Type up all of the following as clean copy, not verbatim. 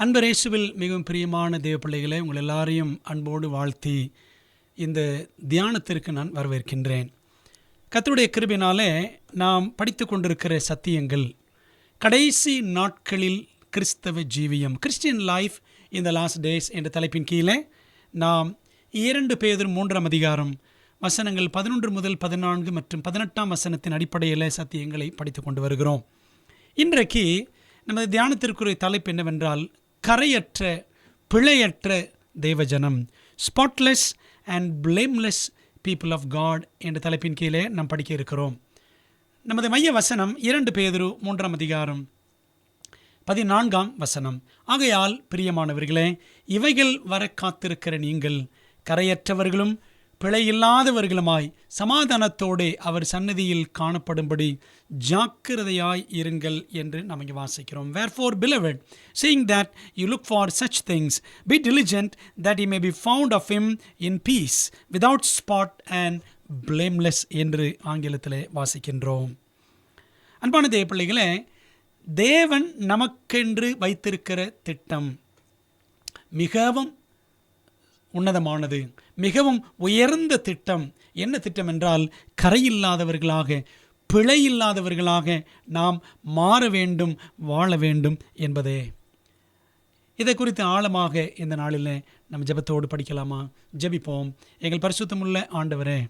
அன்பர் இயேசுவில் மிகவும் பிரியமான தேவ பிள்ளைகளை உங்கள் எல்லாரையும் அன்போடு வாழ்த்தி இந்த தியானத்திற்கு நான் வரவேற்கின்றேன். கர்த்தருடைய கிருபையினாலே நாம் படித்து கொண்டிருக்கிற சத்தியங்கள் கடைசி நாட்களில் கிறிஸ்தவ ஜீவியம், Christian life in the last days என்ற தலைப்பின் கீழே நாம் 2 பேதுரு 3ஆம் அதிகாரம் வசனங்கள் 11 முதல் 14 மற்றும் 18ஆம் வசனத்தின் அடிப்படையில் சத்தியங்களை படித்து கொண்டு வருகிறோம். இன்றைக்கு நமது தியானத்திற்குரிய தலைப்பு என்னவென்றால், கரையற்ற பிழையற்ற தேவஜனம், spotless and blameless people of God என்ற தலைப்பின் கீழே நாம் படிக்க இருக்கிறோம். நமது மைய வசனம் 2 பேதுரு 3ஆம் அதிகாரம் 14ஆம் வசனம். ஆகையால் பிரியமானவர்களே, இவைகள் வர காத்திருக்கிற நீங்கள் கரையற்றவர்களும் பிழையில்லாதவர்களுமாய் சமாதானத்தோடு அவர் சந்நிதியில் காணப்படும்படி ஜாக்கிரதையாய் இருங்கள் என்று நாம் இங்கே வாசிக்கிறோம். Wherefore, beloved, seeing that you look for such things, be diligent that ye may be found of him in peace, without spot and blameless என்று ஆங்கிலத்திலே வாசிக்கின்றோம். அன்பான தேவ பிள்ளைகளே, தேவன் நமக்கென்று வைத்திருக்கிற திட்டம் மிகவும் உன்னதமானது, மிகவும் உயர்ந்த திட்டம். என்ன திட்டம் என்றால், கரையில்லாதவர்களாக பிழையில்லாதவர்களாக நாம் மாற வேண்டும், வாழ வேண்டும் என்பதே. இதை குறித்து ஆழமாக இந்த நாளில் நம்ம ஜெபத்தோடு படிக்கலாமா? ஜெபிப்போம். எங்கள் பரிசுத்தமுள்ள ஆண்டவரே,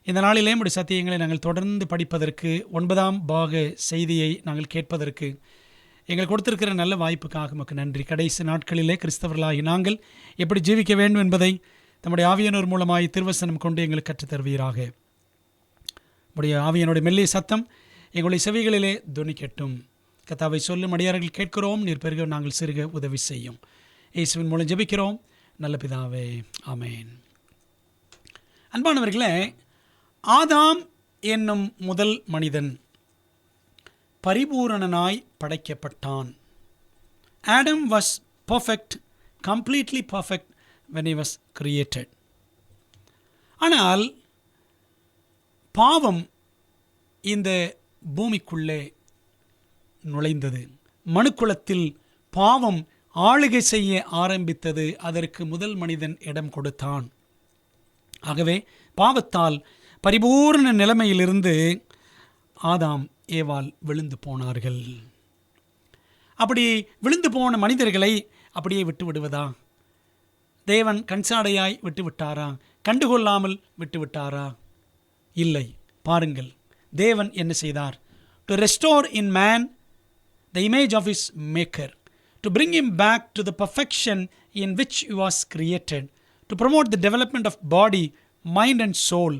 இந்த நாளிலே உம்முடைய சத்தியங்களை நாங்கள் தொடர்ந்து படிப்பதற்கு, 9ஆம் பாக செய்தியை நாங்கள் கேட்பதற்கு எங்களுக்கு கொடுத்திருக்கிற நல்ல வாய்ப்புக்காக உமக்கு நன்றி. கடைசி நாட்களிலே கிறிஸ்தவர்களாகி நாங்கள் எப்படி ஜீவிக்க வேண்டும் என்பதை நம்முடைய ஆவியானவர் மூலமாய் திருவசனம் கொண்டு எங்களுக்கு கற்றுத்தருவீராக. நம்முடைய ஆவியானுடைய மெல்லிய சத்தம் எங்களுடைய செவிகளிலே துணிக்கட்டும். கர்த்தாவை சொல்லும் அடியார்கள் கேட்கிறோம், நீர் பெருக நாங்கள் சிறுக உதவி செய்யும். இயேசுவின் மூலம் ஜெபிக்கிறோம் நல்ல பிதாவே, ஆமேன். அன்பானவர்களே, ஆதாம் என்னும் முதல் மனிதன் பரிபூரணனாய் படைக்கப்பட்டான். Adam was perfect, completely perfect when he was created. ஆனால் பாவம் இந்த பூமிக்குள்ளே நுழைந்தது. மனுக்குலத்தில் பாவம் ஆளுகை செய்ய ஆரம்பித்தது. அதற்கு முதல் மனிதன் இடம் கொடுத்தான். ஆகவே பாவத்தால் பரிபூர்ண நிலைமையிலிருந்து ஆதாம் ஏவாள் விழுந்து போனார்கள். அப்படி விழுந்து போன மனிதர்களை அப்படியே விட்டு விடுவதா? தேவன் கண்சாடையாய் விட்டு விட்டாரா? கண்டுகொள்ளாமல் விட்டு விட்டாரா? இல்லை. பாருங்கள், தேவன் என்ன செய்தார்? To restore in man the image of his maker, to bring him back to the perfection in which he was created, to promote the development of body, mind and soul,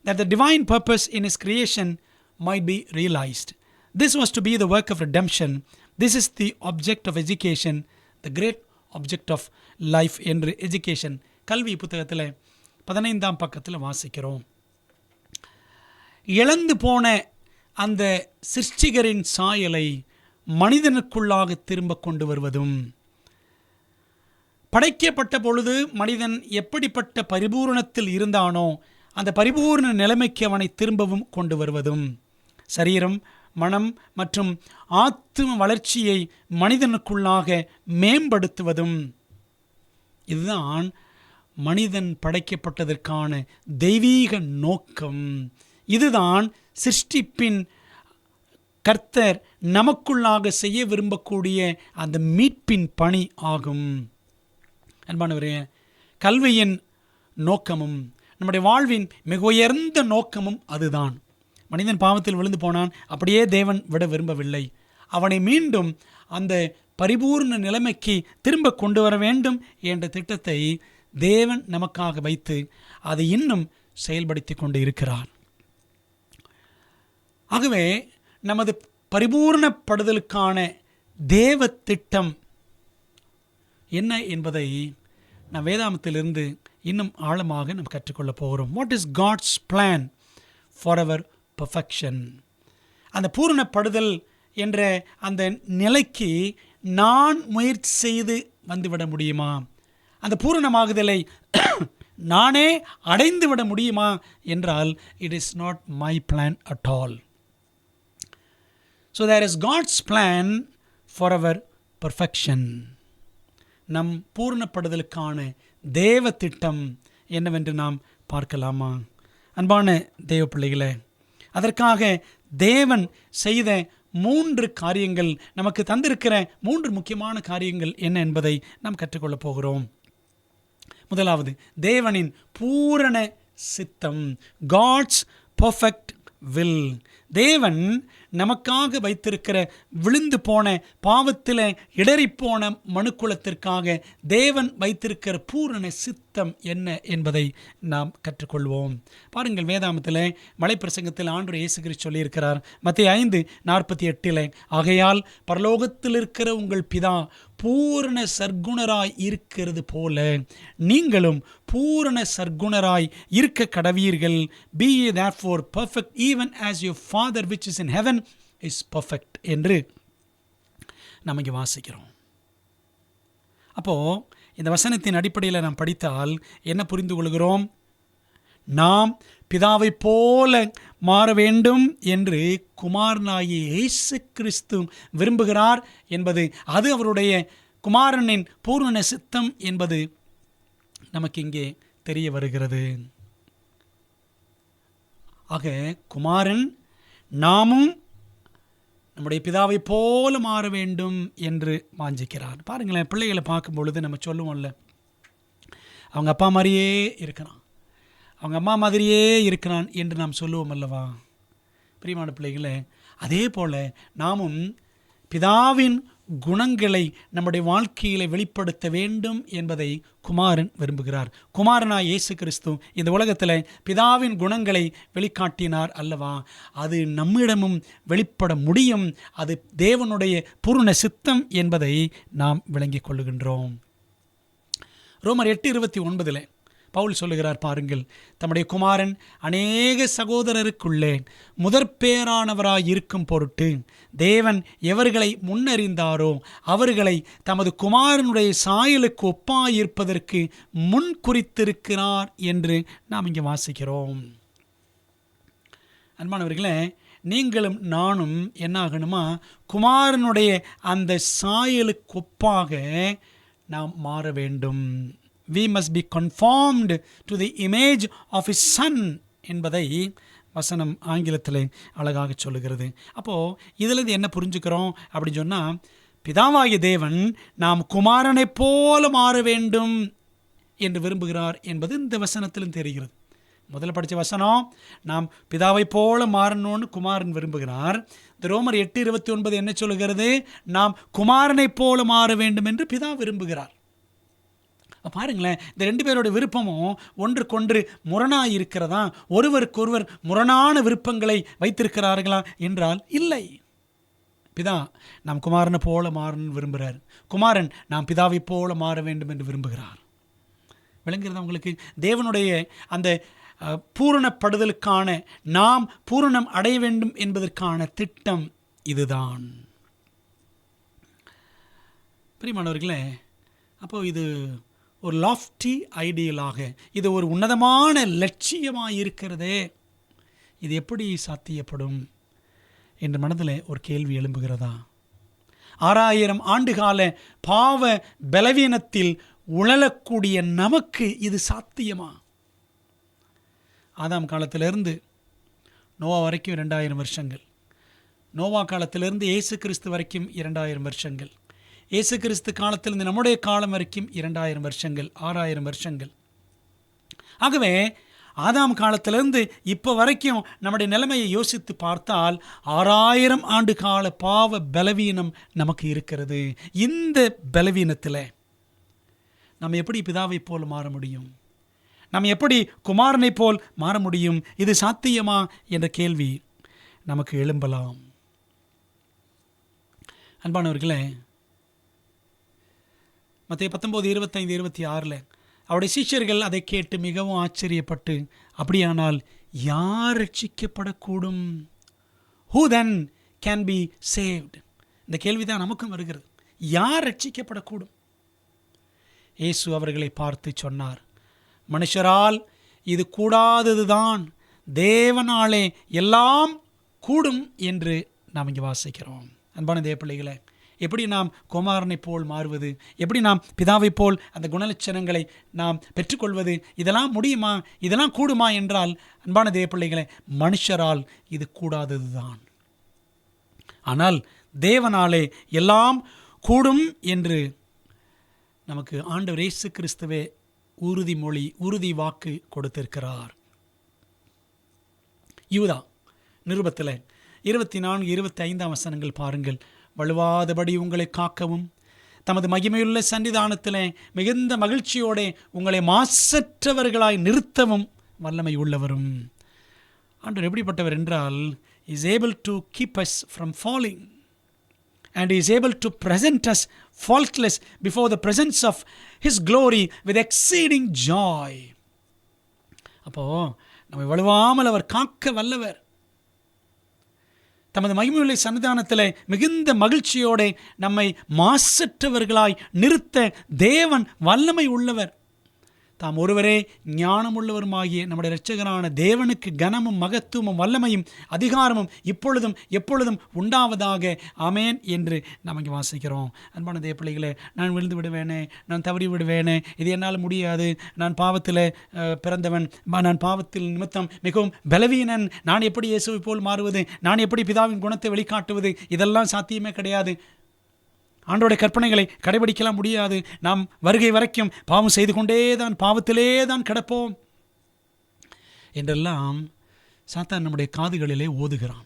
that the divine purpose in his creation might be realized. This was to be the work of redemption. This is the object of education, the great object of life என்று education கல்வி புத்தகத்தில் 15ஆம் பக்கத்தில் வாசிக்கிறோம். இழந்து போன அந்த சிருஷ்டிகரின் சாயலை மனிதனுக்குள்ளாக திரும்ப கொண்டு வருவதும், படைக்கப்பட்ட பொழுது மனிதன் எப்படிப்பட்ட பரிபூரணத்தில் இருந்தானோ அந்த பரிபூர்ண நிலைமைக்கு அவனை திரும்பவும் கொண்டு வருவதும், சரீரம், மனம் மற்றும் ஆத்தும வளர்ச்சியை மனிதனுக்குள்ளாக மேம்படுத்துவதும், இதுதான் மனிதன் படைக்கப்பட்டதற்கான தெய்வீக நோக்கம். இதுதான் சிருஷ்டிப்பின் கர்த்தர் நமக்குள்ளாக செய்ய விரும்பக்கூடிய அந்த மீட்பின் பணி ஆகும். அன்பானவரே, கல்வியின் நோக்கமும் நம்முடைய வாழ்வின் மிக உயர்ந்த நோக்கமும் அதுதான். மனிதன் பாவத்தில் விழுந்து போனான், அப்படியே தேவன் விட விரும்பவில்லை. அவனை மீண்டும் அந்த பரிபூர்ண நிலைமைக்கு திரும்ப கொண்டு வர வேண்டும் என்ற திட்டத்தை தேவன் நமக்காக வைத்து அதை இன்னும் செயல்படுத்தி கொண்டு இருக்கிறார். ஆகவே நமது பரிபூர்ணப்படுதலுக்கான தேவ திட்டம் என்ன என்பதை நாம் வேதாமத்திலிருந்து இன்னும் ஆழமாக நாம் கற்றுக்கொள்ள போகிறோம். What is God's plan for our perfection? அந்த பூரணப்படுதல் என்ற அந்த நிலைக்கு நான் முயற்சி செய்து வந்துவிட முடியுமா? அந்த பூரணமாகுதலை நானே அடைந்து விட முடியுமா என்றால், it is not my plan at all. So there is God's plan for our perfection. நம் பூரணப்படுதலுக்கான தேவ திட்டம் என்னவென்று நாம் பார்க்கலாமா? அன்பான தேவ பிள்ளைகளே, அதற்காக தேவன் செய்த 3 காரியங்கள், நமக்கு தந்திருக்கிற 3 முக்கியமான காரியங்கள் என்ன என்பதை நாம் கற்றுக்கொள்ளப் போகிறோம். முதலாவது, தேவனின் பூரண சித்தம், காட்ஸ் பர்ஃபெக்ட் வில். தேவன் நமக்காக வைத்திருக்கிற விழுந்து போன பாவத்தில் இடறிப்போன மனுக்குலத்திற்காக தேவன் வைத்திருக்கிற பூரண சித்தம் என்ன என்பதை நாம் கற்றுக்கொள்வோம். பாருங்கள், வேதாமத்தில் மலைப்பிரசங்கத்தில் ஆண்டவர் இயேசு கிறிஸ்து சொல்லியிருக்கிறார். மத்தேயு 5:48, ஆகையால் பரலோகத்தில் இருக்கிற உங்கள் பிதா பூரண சர்க்குணராய் இருக்கிறது போல நீங்களும் பூரண சர்க்குணராய் இருக்க கடவீர்கள். Be ye therefore perfect even as your Father which is in heaven is perfect என்று நாம் இங்கே வாசிக்கிறோம். அப்போது இந்த வசனத்தின் அடிப்படையில் நாம் படித்தால் என்ன புரிந்து கொள்கிறோம்? நாம் பிதாவை போல மாற வேண்டும் என்று குமாரனாகிய இயேசு கிறிஸ்து விரும்புகிறார் என்பது, அது அவருடைய குமாரனின் பூரண சித்தம் என்பது நமக்கு இங்கே தெரிய வருகிறது. ஆக குமாரன் நாமும் நம்முடைய பிதாவை போல மாற வேண்டும் என்று வாஞ்சிக்கிறார். பாருங்களேன், பிள்ளைகளை பார்க்கும் பொழுது நம்ம சொல்லுவோம்ல, அவங்க அப்பா மாதிரியே இருக்கிறான், அவங்க அம்மா மாதிரியே இருக்கிறான் என்று நாம் சொல்லுவோம் அல்லவா? பிரியமான பிள்ளைகளே, அதே போல் நாமும் பிதாவின் குணங்களை நம்முடைய வாழ்க்கையில் வெளிப்படுத்த வேண்டும் என்பதை குமாரன் விரும்புகிறார். குமாரனாய் இயேசு கிறிஸ்து இந்த உலகத்தில் பிதாவின் குணங்களை வெளிக்காட்டினார் அல்லவா? அது நம்மிடமும் வெளிப்பட முடியும். அது தேவனுடைய பூரண சித்தம் என்பதை நாம் விளங்கிக் கொள்ளுகின்றோம். ரோமர் 8:29 பவுல் சொல்லுகிறார், பாருங்கள், தம்முடைய குமாரன் அநேக சகோதரருக்குள்ளே முதற்பேரானவராய் இருக்கும் பொருட்டு தேவன் எவர்களை முன்னறிந்தாரோ அவர்களை தமது குமாரனுடைய சாயலுக்கு ஒப்பாயிருப்பதற்கு முன் குறித்திருக்கிறார் என்று நாம் இங்கே வாசிக்கிறோம். அன்பானவர்களே, நீங்களும் நானும் என்ன ஆகணுமா? குமாரனுடைய அந்த சாயலுக்கு ஒப்பாக நாம் மாற வேண்டும். We must be conformed to the image of his son என்பதை வசனம் ஆங்கிலத்தில் அழகாக சொல்லுகிறது. அப்போது இதிலிருந்து என்ன புரிஞ்சுக்கிறோம் அப்படின்னு சொன்னால், பிதாவாகிய தேவன் நாம் குமாரனை போல மாற வேண்டும் என்று விரும்புகிறார் என்பது இந்த வசனத்திலும் தெரிகிறது. முதல்ல படித்த வசனம், நாம் பிதாவை போல மாறணும்னு குமாரன் விரும்புகிறார். இந்த ரோமர் 8:29 என்ன சொல்லுகிறது? நாம் குமாரனை போல மாற வேண்டும் என்று பிதா விரும்புகிறார். பாருங்களேன், இந்த 2 பேரோட விருப்பமும் ஒன்றுக்கொன்று முரணாக இருக்கிறதா? ஒருவருக்கொருவர் முரணான விருப்பங்களை வைத்திருக்கிறார்களா என்றால் இல்லை. பிதா நாம் குமாரனை போல மாறணும்னு விரும்புகிறார், குமாரன் நாம் பிதாவை போல மாற வேண்டும் என்று விரும்புகிறார். விளங்குகிறதா உங்களுக்கு? தேவனுடைய அந்த பூரணப்படுதலுக்கான, நாம் பூரணம் அடைய வேண்டும் என்பதற்கான திட்டம் இதுதான். பிரியமானவர்களே, அப்போது இது ஒரு லாஃப்டி ஐடியலாக, இது ஒரு உன்னதமான லட்சியமாக இருக்கிறதே, இது எப்படி சாத்தியப்படும் என்ற மனதில் ஒரு கேள்வி எழும்புகிறதா? 6000 ஆண்டுகால பாவ பலவீனத்தில் உழலக்கூடிய நமக்கு இது சாத்தியமா? ஆதாம் காலத்திலிருந்து நோவா வரைக்கும் 2000 வருஷங்கள், நோவா காலத்திலிருந்து இயேசு கிறிஸ்து வரைக்கும் 2000 வருஷங்கள், இயேசு கிறிஸ்து காலத்திலிருந்து நம்முடைய காலம் வரைக்கும் 2000 வருஷங்கள், 6000 வருஷங்கள். ஆகவே ஆதாம் காலத்திலிருந்து இப்போ வரைக்கும் நம்முடைய நிலைமையை யோசித்து பார்த்தால் 6000 ஆண்டு கால பாவ பலவீனம் நமக்கு இருக்கிறது. இந்த பலவீனத்தில் நம்ம எப்படி பிதாவை போல் மாற முடியும்? நம்ம எப்படி குமாரனை போல் மாற முடியும்? இது சாத்தியமா என்ற கேள்வி நமக்கு எழும்பலாம். அன்பானவர்களே, மத்தேயு 19:25-26 அவருடைய சீஷர்கள் அதை கேட்டு மிகவும் ஆச்சரியப்பட்டு, அப்படியானால் யார் ரட்சிக்கப்படக்கூடும்? Who then can be saved? இந்த கேள்வி தான் நமக்கும் வருகிறது. யார் ரட்சிக்கப்படக்கூடும்? இயேசு அவர்களை பார்த்து சொன்னார், மனுஷரால் இது கூடாததுதான், தேவனாலே எல்லாம் கூடும் என்று நாம் இங்கே வாசிக்கிறோம். அன்பான தேவ பிள்ளைகளே, எப்படி நாம் குமாரனை போல் மாறுவது, எப்படி நாம் பிதாவை போல் அந்த குணலட்சணங்களை நாம் பெற்றுக்கொள்வது, இதெல்லாம் முடியுமா, இதெல்லாம் கூடுமா என்றால் அன்பான தேவ பிள்ளைகளே, மனுஷரால் இது கூடாதது தான். ஆனால் தேவனாலே எல்லாம் கூடும் என்று நமக்கு ஆண்டவர் இயேசு கிறிஸ்துவே உறுதிமொழி, உறுதி வாக்கு கொடுத்திருக்கிறார். யூதா நிருபத்தில் 24-25 வசனங்கள் பாருங்கள். வலுவாதபடி உங்களை காக்கவும் தமது மகிமையுள்ள சன்னிதானத்திலே மிகுந்த மகிழ்ச்சியோടെ உங்களை மாசற்றவர்களாய் நிறுத்தவும் வல்லமை உள்ளவரும். ஆண்டவர் எப்படிப்பட்டவர் என்றால், is able to keep us from falling and is able to present us faultless before the presence of his glory with exceeding joy. அப்போ நம்மை வலுவாமல் அவர் காக்க வல்லவர். தமது மகிமையுள்ள சன்னிதானத்திலே மிகுந்த மகிழ்ச்சியோടെ நம்மை மாசற்றவர்களாய் நிறுத்த தேவன் வல்லமை உள்ளவர். தாம் ஒருவரே ஞானமுள்ளவருமாகிய நம்முடைய இரட்சகரான தேவனுக்கு கனமும் மகத்துவமும் வல்லமையும் அதிகாரமும் இப்பொழுதும் எப்பொழுதும் உண்டாவதாக, ஆமேன் என்று நாம் இங்கே வாசிக்கிறோம். அன்பான தேவ பிள்ளைகளே, நான் விழுந்து விடுவேனே, நான் தவறி விடுவேனே, இது என்னால் முடியாது, நான் பாவத்தில் பிறந்தவன், நான் பாவத்தில் நிமித்தம் மிகவும் பலவீனன், நான் எப்படி இயேசுவை போல் மாறுவது, நான் எப்படி பிதாவின் குணத்தை வெளிக்காட்டுவது, இதெல்லாம் சாத்தியமே கிடையாது, ஆண்டோடைய கற்பனைகளை கடைபிடிக்கலாம் முடியாது, நாம் வருகை வரைக்கும் பாவம் செய்து கொண்டே தான், பாவத்திலே தான் கிடப்போம் என்றெல்லாம் சாத்தான் நம்முடைய காதுகளிலே ஓதுகிறான்.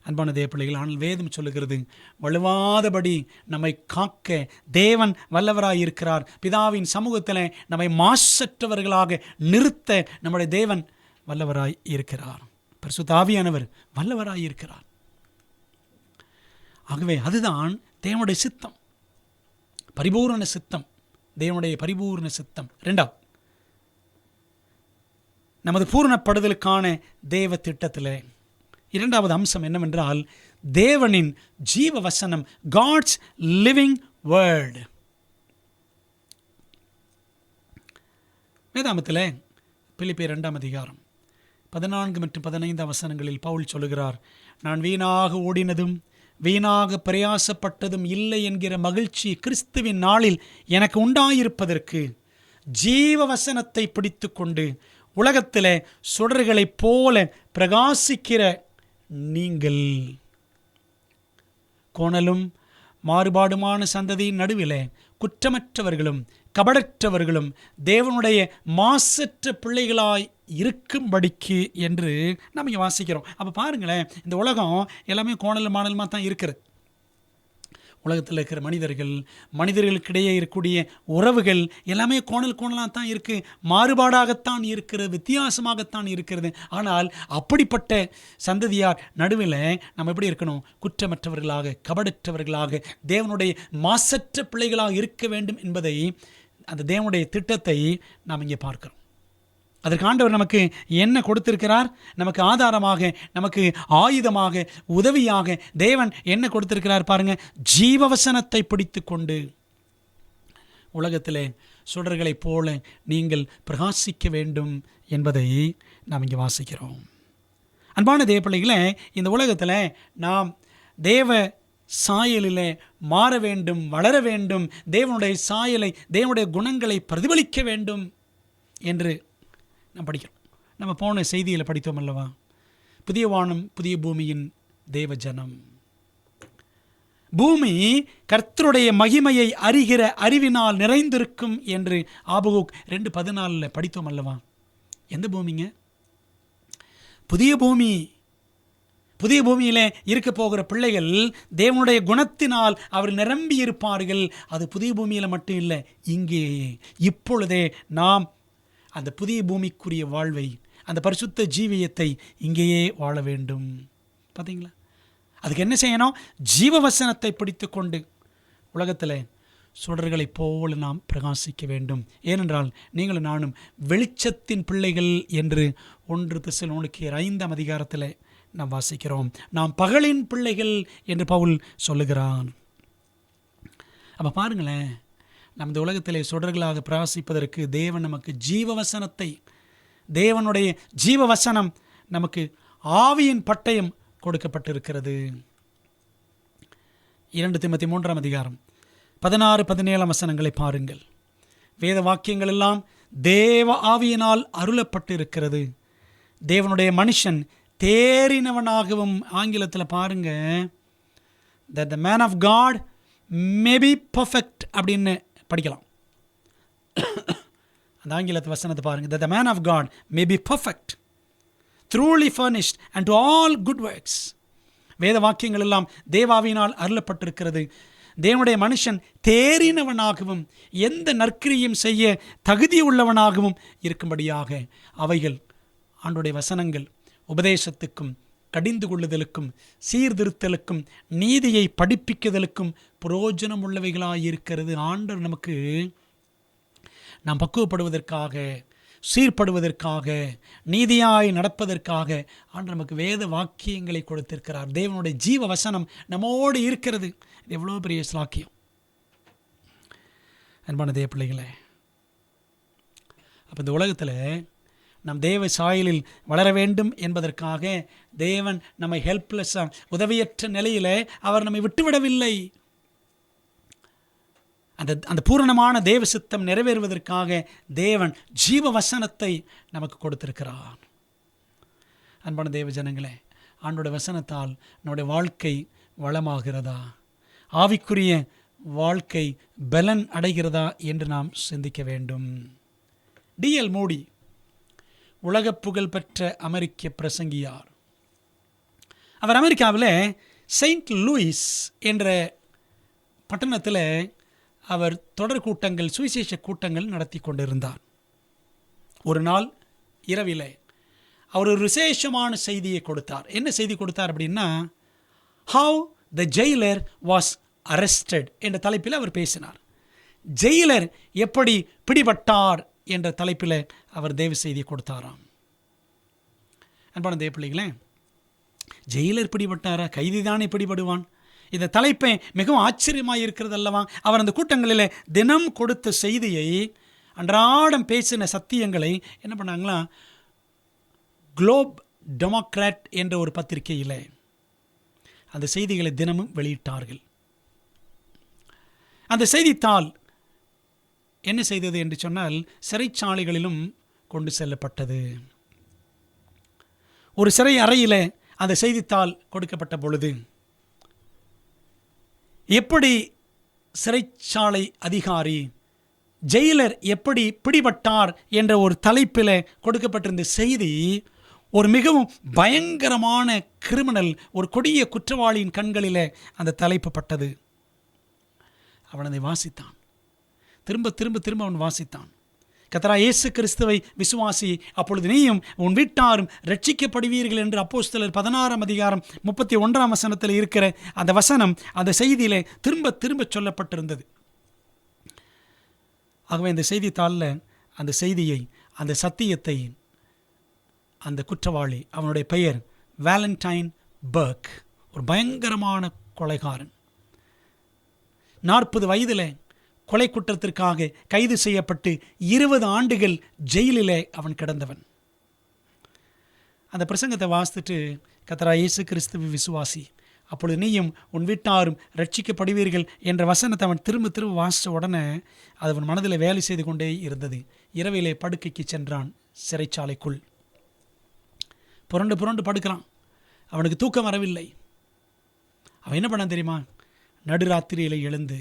அன்பான தேவ பிள்ளைகள், ஆனால் வேதம் சொல்லுகிறது, வலுவாதபடி நம்மை காக்க தேவன் வல்லவராயிருக்கிறார். பிதாவின் சமூகத்தில் நம்மை மாசற்றவர்களாக நிறுத்த நம்முடைய தேவன் வல்லவராய் இருக்கிறார். பரிசுத்த ஆவியானவர் வல்லவராயிருக்கிறார். ஆகவே அதுதான் தேவனுடைய சித்தம், பரிபூர்ண சித்தம், தேவனுடைய பரிபூர்ண சித்தம். இரண்டாவது, நமது பூரணப்படுதலுக்கான தேவ திட்டத்தில் இரண்டாவது அம்சம் என்னவென்றால், தேவனின் ஜீவ வசனம், காட்ஸ் லிவிங் வேர்ட். வேதாமத்தில் பிலிப்பியர் 2:14 மற்றும் 15 வசனங்களில் பவுல் சொல்லுகிறார், நான் வீணாக ஓடினதும் வீணாக பிரயாசப்பட்டதும் இல்லை என்கிற மகிழ்ச்சி கிறிஸ்துவின் நாளில் எனக்கு உண்டாயிருப்பதற்கு ஜீவ வசனத்தை பிடித்து கொண்டு உலகத்தில் சுடர்களைப் போல பிரகாசிக்கிற நீங்கள், கோணலும் மாறுபாடுமான சந்ததியின் நடுவில் குற்றமற்றவர்களும் கபடற்றவர்களும் தேவனுடைய மாசற்ற பிள்ளைகளாய் இருக்கும்படிக்கு என்று நம்ம இங்கே வாசிக்கிறோம். அப்போ பாருங்களேன், இந்த உலகம் எல்லாமே கோணல் மாணலமாக தான் இருக்கிறது. உலகத்தில் இருக்கிற மனிதர்களுக்கிடையே இருக்கக்கூடிய உறவுகள் எல்லாமே கோணலாக தான் இருக்குது, மாறுபாடாகத்தான் இருக்கிறது, வித்தியாசமாகத்தான் இருக்கிறது. ஆனால் அப்படிப்பட்ட சந்ததியார் நடுவில் நம்ம எப்படி இருக்கணும்? குற்றமற்றவர்களாக, கபடற்றவர்களாக, தேவனுடைய மாசற்ற பிள்ளைகளாக இருக்க வேண்டும் என்பதை, அந்த தேவனுடைய திட்டத்தை நாம் இங்கே பார்க்கிறோம். அதற்கு ஆண்டவர் நமக்கு என்ன கொடுத்திருக்கிறார்? நமக்கு ஆதாரமாக, நமக்கு ஆயுதமாக, உதவியாக தேவன் என்ன கொடுத்திருக்கிறார் பாருங்க. ஜீவவசனத்தை பிடித்து கொண்டு உலகத்திலே சுடர்களைப் போல நீங்கள் பிரகாசிக்க வேண்டும் என்பதை நாம் இங்கே வாசிக்கிறோம். அன்பான தேவ பிள்ளைகளே, இந்த உலகத்தில் நாம் தேவ சாயலிலே மாற வேண்டும், வளர வேண்டும், தேவனுடைய சாயலை, தேவனுடைய குணங்களை பிரதிபலிக்க வேண்டும் என்று நாம் படிக்கிறோம். நம்ம போன செய்தியில் படித்தோம் அல்லவா, புதிய வானம் புதிய பூமியின் தேவ ஜனம். பூமி கர்த்தருடைய மகிமையை அறிகிற அறிவினால் நிறைந்திருக்கும் என்று ஆபகுக் 2:14 படித்தோம் அல்லவா. எந்த பூமிங்க? புதிய பூமி. புதிய பூமியிலே இருக்க போகிற பிள்ளைகள் தேவனுடைய குணத்தினால் அவர் நிரம்பி இருப்பார்கள். அது புதிய பூமியில் மட்டும் இல்லை, இங்கே இப்பொழுதே நாம் அந்த புதிய பூமிக்குரிய வாழ்வை, அந்த பரிசுத்த ஜீவியத்தை இங்கேயே வாழ வேண்டும். பார்த்தீங்களா? அதுக்கு என்ன செய்யணும்? ஜீவவசனத்தை பிடித்து கொண்டு உலகத்தில் சுடர்களைப் போல நாம் பிரகாசிக்க வேண்டும். ஏனென்றால் நீங்களும் நானும் வெளிச்சத்தின் பிள்ளைகள் என்று 1 தெசலோனிக்கேயர் 5 நாம் வாசிக்கிறோம். நாம் பகலின் பிள்ளைகள் என்று பவுல் சொல்லுகிறான். அப்போ பாருங்களேன், நம்ம இந்த உலகத்திலே சுடர்களாக பிரகாசிப்பதற்கு தேவன் நமக்கு ஜீவவசனத்தை, தேவனுடைய ஜீவவசனம் நமக்கு ஆவியின் பட்டயம் கொடுக்கப்பட்டிருக்கிறது. 2 தீமோத்தேயு 3ஆம் அதிகாரம் 16-17 வசனங்களை பாருங்கள். வேத வாக்கியங்கள் எல்லாம் தேவ ஆவியினால் அருளப்பட்டு இருக்கிறது. தேவனுடைய மனுஷன் தேறினவனாகவும், ஆங்கிலத்தில் பாருங்க, that the man of God may be perfect அப்படின்னு படிக்கலாம். அந்த ஆங்கிலத்து வசனத்தை பாருங்க, that the man of God may be perfect, truly furnished unto all good works. வேத வாக்கியங்கள் எல்லாம் தேவாவியினால் அருளப்பட்டிருக்கிறது. தேவனுடைய மனுஷன் தேறினவனாகவும் எந்த நற்கிரியும் செய்ய தகுதி உள்ளவனாகவும் இருக்கும்படியாக அவைகள் ஆண்டுடைய வசனங்கள் உபதேசத்துக்கும் கடிந்து கொள்ளுதலுக்கும் சீர்திருத்தலுக்கும் நீதியை படிப்பிக்குதலுக்கும் பிரயோஜனம் உள்ளவைகளாயிருக்கிறது. ஆண்டவர் நமக்கு நாம் பக்குவப்படுவதற்காக, சீர்படுவதற்காக, நீதியாய் நடப்பதற்காக ஆண்டவர் நமக்கு வேத வாக்கியங்களை கொடுத்திருக்கிறார். தேவனுடைய ஜீவ வசனம் நம்மோடு இருக்கிறது. இது எவ்வளோ பெரிய சாக்கியம் அன்பான தேவ பிள்ளைகளே. அப்போ இந்த உலகத்தில் நம் தேவ சாயலில் வளர வேண்டும் என்பதற்காக தேவன் நம்மை ஹெல்ப்லெஸ்ஸாக, உதவியற்ற நிலையில் அவர் நம்மை விட்டுவிடவில்லை. அந்த பூரணமான தேவ சித்தம் நிறைவேறுவதற்காக தேவன் ஜீவ வசனத்தை நமக்கு கொடுத்திருக்கிறார். அன்பான தேவ ஜனங்களே, ஆண்டோட வசனத்தால் நம்முடைய வாழ்க்கை வளமாகிறதா, ஆவிக்குரிய வாழ்க்கை பலன் அடைகிறதா என்று நாம் சிந்திக்க வேண்டும். D.L. மூடி உலக புகழ் பெற்ற அமெரிக்க பிரசங்கியார். அவர் அமெரிக்காவில் செயின்ட் லூயிஸ் என்ற பட்டணத்தில் அவர் தொடர் கூட்டங்கள், சுவிசேஷ கூட்டங்கள் நடத்தி கொண்டிருந்தார். ஒரு நாள் இரவிலே அவர் ஒரு விசேஷமான செய்தியை கொடுத்தார். என்ன செய்தி கொடுத்தார் அப்படின்னா, how the jailer was arrested என்ற தலைப்பில் அவர் பேசினார். ஜெயிலர் எப்படி பிடிபட்டார் என்ற தலைப்பில் அவர் தேவ செய்தியை கொடுத்தாராம். அன்பான தேவ பிள்ளைகளே, ஜெயிலர் பிடிபட்டாரா? கைதிதானே பிடிபடுவான்? இந்த தலைப்பை மிகவும் ஆச்சரியமாக இருக்கிறது அல்லவா? அவர் அந்த கூட்டங்களில் தினம் கொடுத்த செய்தியை, அன்றாடம் பேசின சத்தியங்களை என்ன பண்ணாங்களா, குளோப் டெமோக்ராட் என்ற ஒரு பத்திரிகையில் அந்த செய்திகளை தினமும் வெளியிட்டார்கள். அந்த செய்தித்தாள் என்ன செய்தது என்று சொன்னால், சிறைச்சாலைகளிலும் கொண்டு செல்லப்பட்டது. ஒரு சிறை அறையில் அந்த செய்தித்தாள் கொடுக்கப்பட்ட பொழுது, எப்படி சிறைச்சாலை அதிகாரி, ஜெயிலர் எப்படி பிடிபட்டார் என்ற ஒரு தலைப்பில் கொடுக்கப்பட்டிருந்த செய்தி ஒரு மிகவும் பயங்கரமான கிரிமினல், ஒரு கொடிய குற்றவாளியின் கண்களில் அந்த தலைப்பு பட்டது. அவன் அதை வாசித்தான். திரும்ப திரும்ப திரும்ப அவன் வாசித்தான். கர்த்தராகிய இயேசு கிறிஸ்துவை விசுவாசி, அப்பொழுது நீயும் உன் வீட்டாரும் ரட்சிக்கப்படுவீர்கள் என்று அப்போஸ்தலர் 16ஆம் அதிகாரம் 31ஆம் வசனத்தில் இருக்கிற அந்த வசனம் அந்த செய்தியிலே திரும்ப திரும்ப சொல்லப்பட்டிருந்தது. ஆகவே இந்த செய்தித்தாளில் அந்த செய்தியை, அந்த சத்தியத்தை, அந்த குற்றவாளி, அவனுடைய பெயர் வேலண்டைன் பர்க், ஒரு பயங்கரமான கொலைகாரன். 40 வயதில் கொலை குற்றத்திற்காக கைது செய்யப்பட்டு 20 ஆண்டுகள் ஜெயிலிலே அவன் கிடந்தவன். அந்த பிரசங்கத்தை வாசித்துட்டு, கர்த்தராகிய இயேசு கிறிஸ்துவை விசுவாசி, அப்பொழுது நீயும் உன் வீட்டாரும் ரட்சிக்கப்படுவீர்கள் என்ற வசனத்தை அவன் திரும்ப திரும்ப வாசித்த உடனே அது அவன் மனதில் வேலை செய்து கொண்டே இருந்தது. இரவிலே படுக்கைக்கு சென்றான். சிறைச்சாலைக்குள் புரண்டு புரண்டு படுக்கிறான். அவனுக்கு தூக்கம் வரவில்லை. அவன் என்ன பண்ணான் தெரியுமா? நடுராத்திரியில் எழுந்து,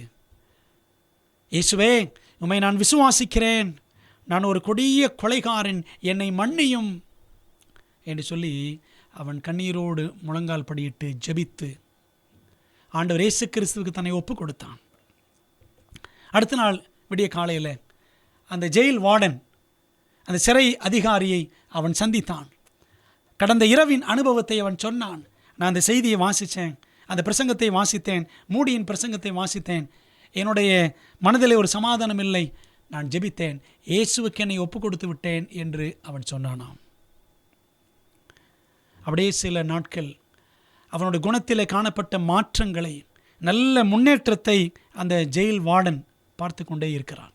இயேசுவே, உம்மை நான் விசுவாசிக்கிறேன், நான் ஒரு கொடிய கொலைகாரன், என்னை மன்னியும் என்று சொல்லி அவன் கண்ணீரோடு முழங்கால் படியிட்டு ஜெபித்து ஆண்டவர் இயேசு கிறிஸ்துவுக்கு தன்னை ஒப்பு கொடுத்தான். அடுத்த நாள் விடிய காலையில் அந்த ஜெயில் வார்டன், அந்த சிறை அதிகாரியை அவன் சந்தித்தான். கடந்த இரவின் அனுபவத்தை அவன் சொன்னான். நான் அந்த செய்தியை வாசித்தேன், அந்த பிரசங்கத்தை வாசித்தேன், மூடியின் பிரசங்கத்தை வாசித்தேன். என்னுடைய மனதில் ஒரு சமாதானம் இல்லை. நான் ஜெபித்தேன், இயேசுவுக்கு என்னை ஒப்பு கொடுத்து விட்டேன் என்று அவன் சொன்னானாம். அப்படியே சில நாட்கள் அவனுடைய குணத்தில் காணப்பட்ட மாற்றங்களை, நல்ல முன்னேற்றத்தை அந்த ஜெயில் வார்டன் பார்த்து கொண்டே இருக்கிறான்.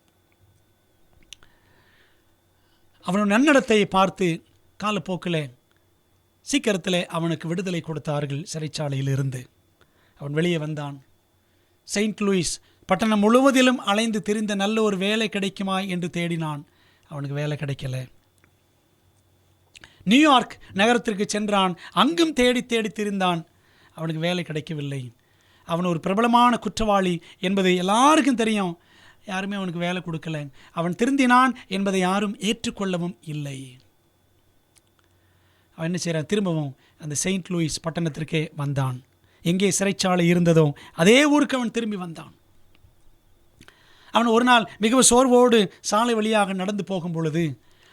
அவனுடைய நன்னடத்தை பார்த்து காலப்போக்கில் சீக்கிரத்தில் அவனுக்கு விடுதலை கொடுத்தார்கள் சிறைச்சாலையில் இருந்து. அவன் வெளியே வந்தான். செயின்ட் லூயிஸ் பட்டணம் முழுவதிலும் அலைந்து திரிந்த நல்ல ஒரு வேலை கிடைக்குமா என்று தேடினான். அவனுக்கு வேலை கிடைக்கல. நியூயார்க் நகரத்திற்கு சென்றான். அங்கும் தேடி தேடி திரிந்தான். அவனுக்கு வேலை கிடைக்கவில்லை. அவன் ஒரு பிரபலமான குற்றவாளி என்பது எல்லாருக்கும் தெரியும். யாருமே அவனுக்கு வேலை கொடுக்கல. அவன் திருந்தினான் என்பதை யாரும் ஏற்றுக்கொள்ளவும் இல்லை. அவன் என்ன செய்கிறான்? திரும்பவும் அந்த செயின்ட் லூயிஸ் பட்டணத்திற்கே வந்தான். எங்கே சிறைச்சாலை இருந்ததோ அதே ஊருக்கு அவன் திரும்பி வந்தான். அவன் ஒரு நாள் மிகவும் சோர்வோடு சாலை வழியாக நடந்து போகும் பொழுது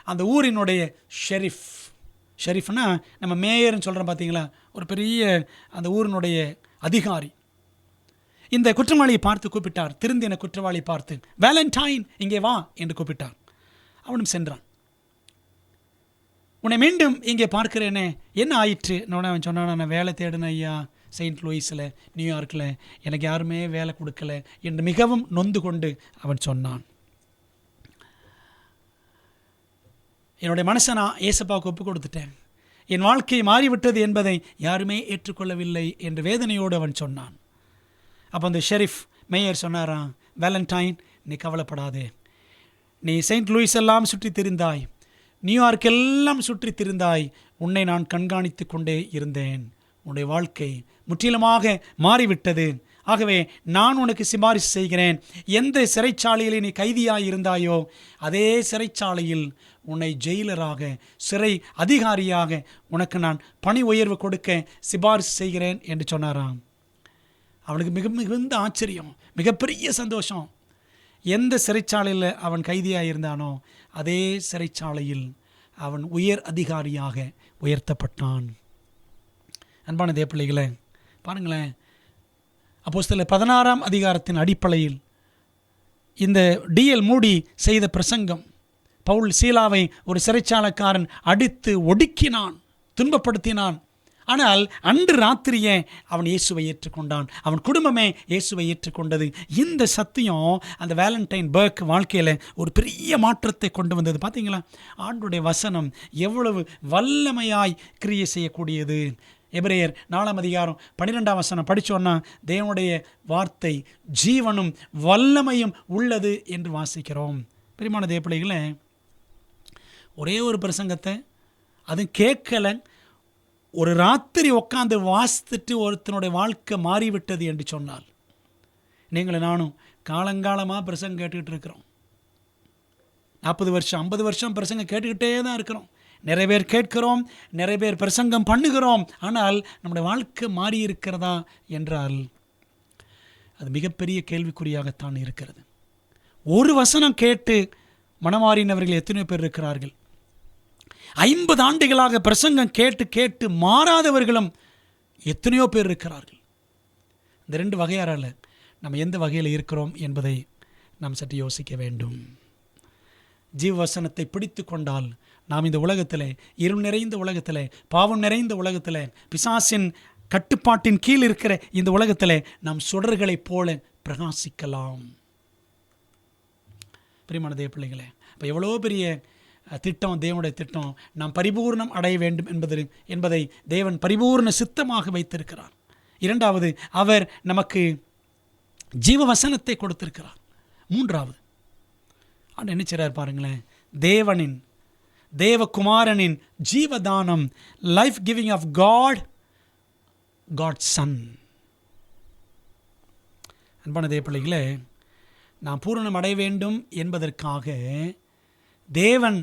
அந்த ஊரினுடைய ஷெரீஃப்னா நம்ம மேயர்னு சொல்கிறோம் பார்த்தீங்களா, ஒரு பெரிய அந்த ஊரினுடைய அதிகாரி இந்த குற்றவாளியை பார்த்து கூப்பிட்டார். திருந்தின குற்றவாளியை பார்த்து, வேலண்டைன் இங்கே வா என்று கூப்பிட்டார். அவனும் சென்றான். உன்னை மீண்டும் இங்கே பார்க்கிறேனே, என்ன ஆயிற்று? அவன் சொன்னான், நான் வேலை தேடினேன் ஐயா, செயின்ட் லூயிஸில், நியூயார்க்கில், எனக்கு யாருமே வேலை கொடுக்கல என்று மிகவும் நொந்து கொண்டு அவன் சொன்னான். என்னுடைய மனசை நான் ஏசப்பாவுக்கு ஒப்பு கொடுத்துட்டேன். என் வாழ்க்கை மாறிவிட்டது என்பதை யாருமே ஏற்றுக்கொள்ளவில்லை என்று வேதனையோடு அவன் சொன்னான். அப்போ அந்த ஷெரீஃப் மேயர் சொன்னாராம், வேலண்டைன் நீ கவலைப்படாதே, நீ செயின்ட் லூயிஸ் எல்லாம் சுற்றி திரிந்தாய், நியூயார்க் எல்லாம் சுற்றி திரிந்தாய், உன்னை நான் கண்காணித்து கொண்டே இருந்தேன். உன்னுடைய வாழ்க்கை முற்றிலுமாக மாறிவிட்டது. ஆகவே நான் உனக்கு சிபாரிசு செய்கிறேன். எந்த சிறைச்சாலையில் நீ கைதியாக இருந்தாயோ அதே சிறைச்சாலையில் உன்னை ஜெயிலராக, சிறை அதிகாரியாக உனக்கு நான் பணி உயர்வு கொடுக்க சிபாரிசு செய்கிறேன் என்று சொன்னாராம். அவனுக்கு மிகுந்த ஆச்சரியம், மிகப்பெரிய சந்தோஷம். எந்த சிறைச்சாலையில் அவன் கைதியாக இருந்தானோ அதே சிறைச்சாலையில் அவன் உயர் அதிகாரியாக உயர்த்தப்பட்டான். அன்பான தேவப்பிள்ளைகளே, பாருங்களேன், அப்போஸ்தலர் 16ஆம் அதிகாரத்தின் அடிப்படையில் இந்த D.L. மூடி செய்த பிரசங்கம், பவுல் சீலாவை ஒரு சிறைச்சாலைக்காரன் அடித்து ஒடுக்கினான், துன்பப்படுத்தினான். ஆனால் அன்று ராத்திரியே அவன் இயேசுவை ஏற்றுக்கொண்டான். அவன் குடும்பமே இயேசுவை ஏற்றுக்கொண்டது. இந்த சத்தியம் அந்த வேலண்டைன் பர்க் வாழ்க்கையில் ஒரு பெரிய மாற்றத்தை கொண்டு வந்தது. பார்த்தீங்களா? ஆண்டுடைய வசனம் எவ்வளவு வல்லமையாய் கிரியை செய்யக்கூடியது. எபிரேயர் 4ஆம் அதிகாரம் 12ஆம் வசனம் படித்தோன்னா, தேவனுடைய வார்த்தை ஜீவனும் வல்லமையும் உள்ளது என்று வாசிக்கிறோம். பிரியமான தேவப்பிள்ளைகளே, ஒரே ஒரு பிரசங்கத்தை அது கேட்கலை, ஒரு ராத்திரி உட்காந்து வாசித்துட்டு ஒருத்தனுடைய வாழ்க்கை மாறிவிட்டது என்று சொன்னால், நீங்களும் நானும் காலங்காலமாக பிரசங்கம் கேட்டுக்கிட்டு இருக்கிறோம். 40 வருஷம் 50 வருஷம் பிரசங்கம் கேட்டுக்கிட்டே தான் இருக்கிறோம். நிறைய பேர் கேட்கிறோம், நிறைய பேர் பிரசங்கம் பண்ணுகிறோம். ஆனால் நம்முடைய வாழ்க்கை மாறி இருக்கிறதா என்றால் அது மிகப்பெரிய கேள்விக்குறியாகத்தான் இருக்கிறது. ஒரு வசனம் கேட்டு மனமாறினவர்கள் எத்தனையோ பேர் இருக்கிறார்கள். 50 ஆண்டுகளாக பிரசங்கம் கேட்டு கேட்டு மாறாதவர்களும் எத்தனையோ பேர் இருக்கிறார்கள். இந்த 2 வகையாரால நம்ம எந்த வகையில் இருக்கிறோம் என்பதை நாம் சற்று யோசிக்க வேண்டும். ஜீவவசனத்தை பிடித்து கொண்டால் நாம் இந்த உலகத்தில், இருள் நிறைந்த உலகத்தில், பாவம் நிறைந்த உலகத்தில், பிசாசின் கட்டுப்பாட்டின் கீழ் இருக்கிற இந்த உலகத்தில் நாம் சுடர்களைப் போல பிரகாசிக்கலாம். பிரியமான தேவ பிள்ளைகளே, இப்போ எவ்வளோ பெரிய திட்டம், தேவனுடைய திட்டம். நாம் பரிபூர்ணம் அடைய வேண்டும் என்பதை தேவன் பரிபூர்ண சித்தமாக வைத்திருக்கிறார். 2வது, அவர் நமக்கு ஜீவவசனத்தை கொடுத்திருக்கிறார். 3வது, அவர் என்ன செய்றார் பாருங்களேன், தேவகுமாரனின் ஜீவதானம், life giving of God son. அன்பான தேவ பிள்ளைகளே, நாம் பூரணம் அடைய வேண்டும் என்பதற்காக தேவன்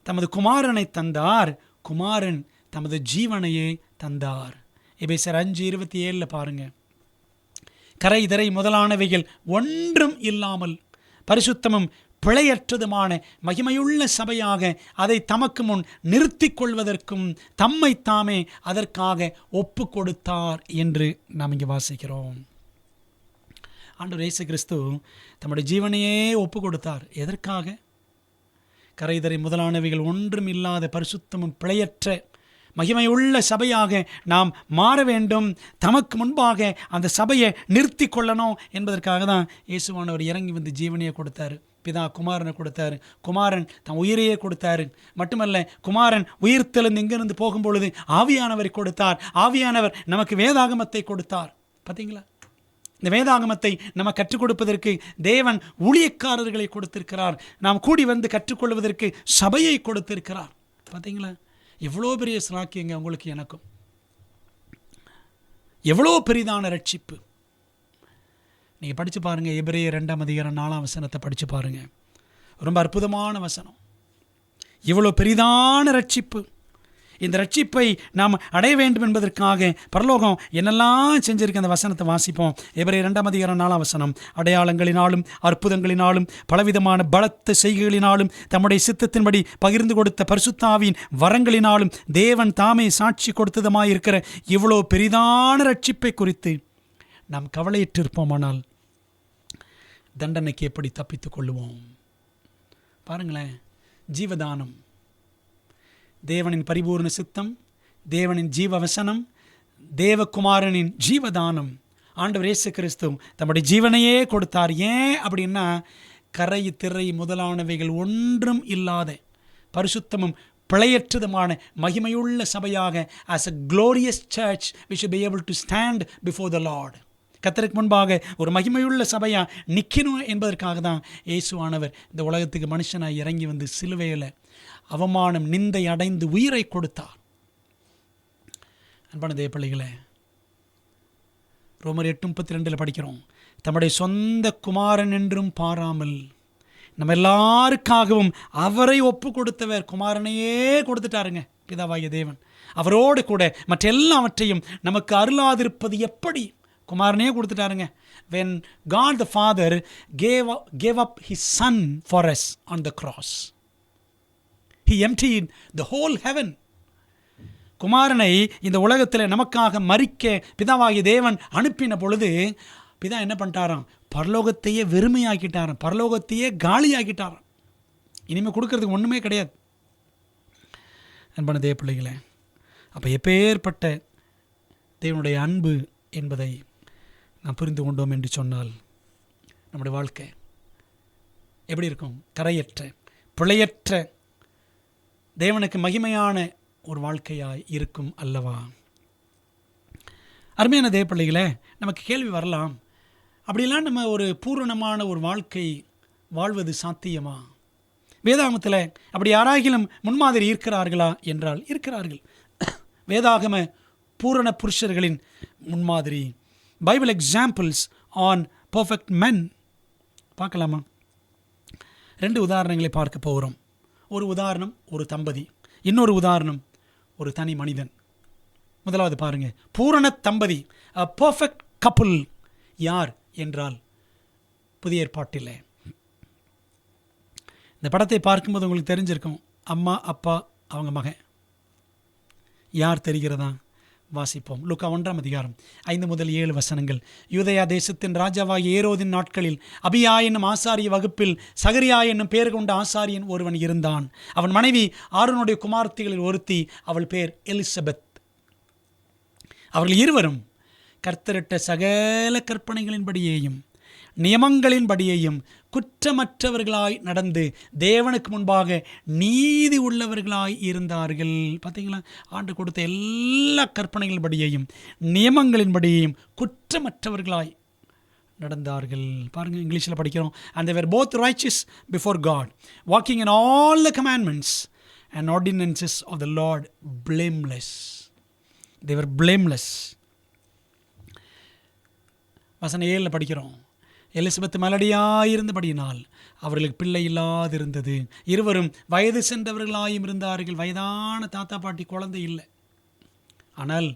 தமது குமாரனை தந்தார், குமாரன் தமது ஜீவனையே தந்தார். எபேசியர் 5:27 பாருங்க, கரை திரை முதலானவைகள் ஒன்றும் இல்லாமல் பரிசுத்தமும் பிழையற்றதுமான மகிமையுள்ள சபையாக அதை தமக்கு முன் நிறுத்தி கொள்வதற்கும் தம்மை தாமே அதற்காக ஒப்பு கொடுத்தார் என்று நாம் இங்கே வாசிக்கிறோம். ஆண்டவர் இயேசு கிறிஸ்து தம்முடைய ஜீவனையே ஒப்பு கொடுத்தார். எதற்காக? கரைதரை முதலானவைகள் ஒன்றும் இல்லாத பரிசுத்தமும் பிழையற்ற மகிமையுள்ள சபையாக நாம் மாற வேண்டும், தமக்கு முன்பாக அந்த சபையை நிறுத்தி கொள்ளணும் என்பதற்காக தான் இயேசுவானவர் இறங்கி வந்து ஜீவனையை கொடுத்தார். பிதா குமாரனை கொடுத்தார், குமாரன் தன் உயிரையே கொடுத்தார். மட்டுமல்ல, குமாரன் உயிர்த்தெழுந்து இங்கிருந்து போகும்பொழுது ஆவியானவரை கொடுத்தார். ஆவியானவர் நமக்கு வேதாகமத்தை கொடுத்தார். பார்த்தீங்களா? இந்த வேதாகமத்தை நம்ம கற்றுக் கொடுப்பதற்கு தேவன் ஊழியக்காரர்களை கொடுத்திருக்கிறார். நாம் கூடி வந்து கற்றுக்கொள்வதற்கு சபையை கொடுத்திருக்கிறார். பார்த்தீங்களா, எவ்வளோ பெரிய சிலாக்கியங்க உங்களுக்கு எனக்கும். எவ்வளோ பெரிதான ரட்சிப்பு. நீங்கள் படித்து பாருங்கள், எபிரேயர் 2:4 படித்து பாருங்கள். ரொம்ப அற்புதமான வசனம். இவ்வளோ பெரிதான ரட்சிப்பு. இந்த ரட்சிப்பை நாம் அடைய வேண்டும் என்பதற்காக பரலோகம் என்னெல்லாம் செஞ்சிருக்கு அந்த வசனத்தை வாசிப்போம். எபிரேயர் 2:4 அடையாளங்களினாலும் அற்புதங்களினாலும் பலவிதமான பலத்த செய்கைகளினாலும் தம்முடைய சித்தத்தின்படி பகிர்ந்து கொடுத்த பரிசுத்தாவின் வரங்களினாலும் தேவன் தாமே சாட்சி கொடுத்ததுமாயிருக்கிற இவ்வளோ பெரிதான ரட்சிப்பை குறித்து நாம் கவலையிட்டிருப்போமானால் தண்டனைக்கு எப்படி தப்பித்துக் கொள்ளுவோம்? பாருங்களேன், ஜீவதானம், தேவனின் பரிபூர்ண சித்தம், தேவனின் ஜீவவசனம், தேவகுமாரனின் ஜீவதானம். ஆண்டவர் இயேசு கிறிஸ்து தம்முடைய ஜீவனையே கொடுத்தார். ஏன் அப்படின்னா, கரை திரை முதலானவைகள் ஒன்றும் இல்லாத பரிசுத்தமும் பிழையற்றதுமான மகிமையுள்ள சபையாக as a glorious church we should be able to stand before the Lord. கர்த்தருக்கு முன்பாக ஒரு மகிமையுள்ள சபையாக நிற்கணும் என்பதற்காக தான் இயேசுவானவர் இந்த உலகத்துக்கு மனுஷனாக இறங்கி வந்து சிலுவையில் அவமானம் நிந்தை அடைந்து உயிரை கொடுத்தார். அன்பான தேவ பிள்ளைகளே, ரோமர் 8:32 படிக்கிறோம், தம்முடைய சொந்த குமாரன் என்றும் பாராமல் நம்ம எல்லாருக்காகவும் அவரை ஒப்பு கொடுத்தவர். குமாரனையே கொடுத்துட்டாருங்க பிதாவாகிய தேவன். அவரோடு கூட மற்ற எல்லாவற்றையும் நமக்கு அருளாதிருப்பது எப்படி? குமாரனே கொடுத்துட்டாருங்க. when God the Father gave up his son for us on the cross, he emptied the whole heaven. குமாரனை இந்த உலகத்தில் நமக்காக மரிக்க பிதாவாகிய தேவன் அனுப்பின பொழுது பிதா என்ன பண்ணிட்டாராம்? பரலோகத்தையே வெறுமையாக்கிட்டாராம், பரலோகத்தையே காலியாக்கிட்டாராம். இனிமேல் கொடுக்கறதுக்கு ஒன்றுமே கிடையாது. அன்பான தேவ பிள்ளைகளே, அப்போ எப்பேற்பட்ட தேவனுடைய அன்பு என்பதை நாம் புரிந்து கொண்டோம் என்று சொன்னால் நம்முடைய வாழ்க்கை எப்படி இருக்கும்? கரையற்ற பிழையற்ற தேவனுக்கு மகிமையான ஒரு வாழ்க்கையாய் இருக்கும் அல்லவா? அருமையான தேவ பிள்ளைகளே, நமக்கு கேள்வி வரலாம், அப்படிலாம் நம்ம ஒரு பூரணமான ஒரு வாழ்க்கை வாழ்வது சாத்தியமா? வேதாகமத்தில் அப்படி யாராகிலும் முன்மாதிரி இருக்கிறார்களா என்றால் இருக்கிறார்கள். வேதாகம பூரண புருஷர்களின் முன்மாதிரி, பைபிள் எக்ஸாம்பிள்ஸ் ஆன் பர்ஃபெக்ட் மென் பார்க்கலாமா? 2 உதாரணங்களை பார்க்க போகிறோம். ஒரு உதாரணம் ஒரு தம்பதி, இன்னொரு உதாரணம் ஒரு தனி மனிதன். முதலாவது பாருங்க, பூரண தம்பதி, a perfect couple யார் என்றால் புதிய ஏற்பாட்டில். இந்த படத்தை பார்க்கும்போது உங்களுக்கு தெரிஞ்சிருக்கும், அம்மா அப்பா அவங்க மகன். யார் தெரிகிறதா? வாசிப்போம். லூக்கா 1:5-7 யூதேயா தேசத்தின் ராஜாவாகிய ஏரோதின் நாட்களில் அபியா என்னும் ஆசாரிய வகுப்பில் சகரியா என்னும் பெயர் கொண்ட ஆசாரியன் ஒருவன் இருந்தான். அவன் மனைவி ஆரோனுடைய குமாரத்திகளில் ஒருத்தி, அவள் பேர் எலிசபெத். அவர்கள் இருவரும் கர்த்தரிட்ட சகல கற்பனைகளின்படியேயும் நியமங்களின்படியேயும் குற்றமற்றவர்களாய் நடந்து தேவனுக்கு முன்பாக நீதி உள்ளவர்களாய் இருந்தார்கள். பார்த்தீங்களா, ஆண்டு கொடுத்த எல்லா கற்பனைகளின்படியையும் நியமங்களின்படியையும் குற்றமற்றவர்களாய் நடந்தார்கள். பாருங்கள், இங்கிலீஷில் படிக்கிறோம், and they were both righteous before God, walking in all the commandments and ordinances of the Lord, blameless. They were blameless. வசனம் 7 படிக்கிறோம், எலிசபெத் மலடியாயிருந்தபடியினால் அவர்களுக்கு பிள்ளை இல்லாதிருந்தது. இருவரும் வயது சென்றவர்களாயும் இருந்தார்கள். வயதான தாத்தா பாட்டி குழந்தை இல்லை. ஆனால்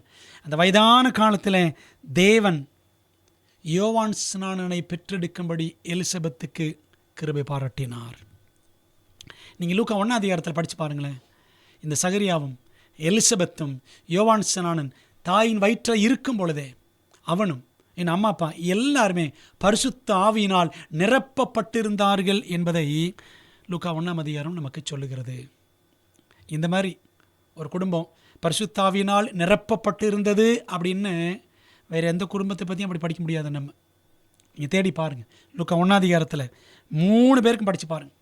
அந்த வயதான காலத்தில் தேவன் யோவான் ஸ்நானனை பெற்றெடுக்கும்படி எலிசபெத்துக்கு கிருபை பாராட்டினார். நீங்கள் லூக்கா 1 படித்து பாருங்களேன். இந்த சகரியாவும் எலிசபெத்தும் யோவான் ஸ்நானன் தாயின் வயிற்றில் இருக்கும் பொழுதே அவனும் என் அம்மா அப்பா எல்லாருமே பரிசுத்த ஆவியினால் நிரப்பப்பட்டிருந்தார்கள் என்பதை லூக்கா 1 நமக்கு சொல்லுகிறது. இந்த மாதிரி ஒரு குடும்பம் பரிசுத்த ஆவியினால் நிரப்பப்பட்டிருந்தது அப்படின்னு வேறு எந்த குடும்பத்தை பற்றியும் அப்படி படிக்க முடியாது. நம்ம நீங்கள் தேடி பாருங்கள். லூக்கா 1 3 பேருக்கும் படித்து பாருங்கள்.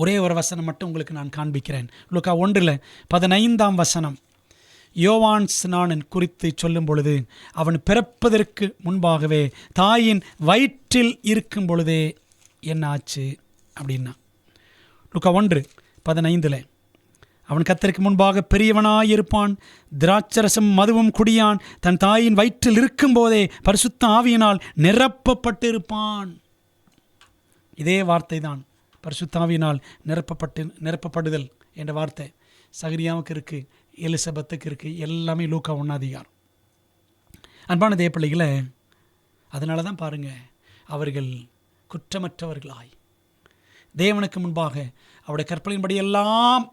ஒரே ஒரு வசனம் மட்டும் உங்களுக்கு நான் காண்பிக்கிறேன். லூக்கா 1:15 யோவான் ஸ்நானன் குறித்து சொல்லும் பொழுது அவன் பிறப்பதற்கு முன்பாகவே தாயின் வயிற்றில் இருக்கும் பொழுதே என்ன ஆச்சு அப்படின்னா, லூக்கா 1:15 அவன் கர்த்தருக்கு முன்பாக பெரியவனாயிருப்பான், திராட்சரசம் மதுவும் குடியான், தன் தாயின் வயிற்றில் இருக்கும் போதே பரிசுத்த ஆவியினால் நிரப்பப்பட்டிருப்பான். இதே வார்த்தை தான் பரிசுத்த ஆவியினால் நிரப்பப்படுதல் என்ற வார்த்தை சகரியாவுக்கு இருக்குது, எலிசபெத்துக்கு இருக்குது, எல்லாமே லூக்கா 1 அன்பான தேவப்பிள்ளைகளை, அதனால தான் பாருங்கள், அவர்கள் குற்றமற்றவர்களாய் தேவனுக்கு முன்பாக அவருடைய கற்பனையின்படி எல்லாம்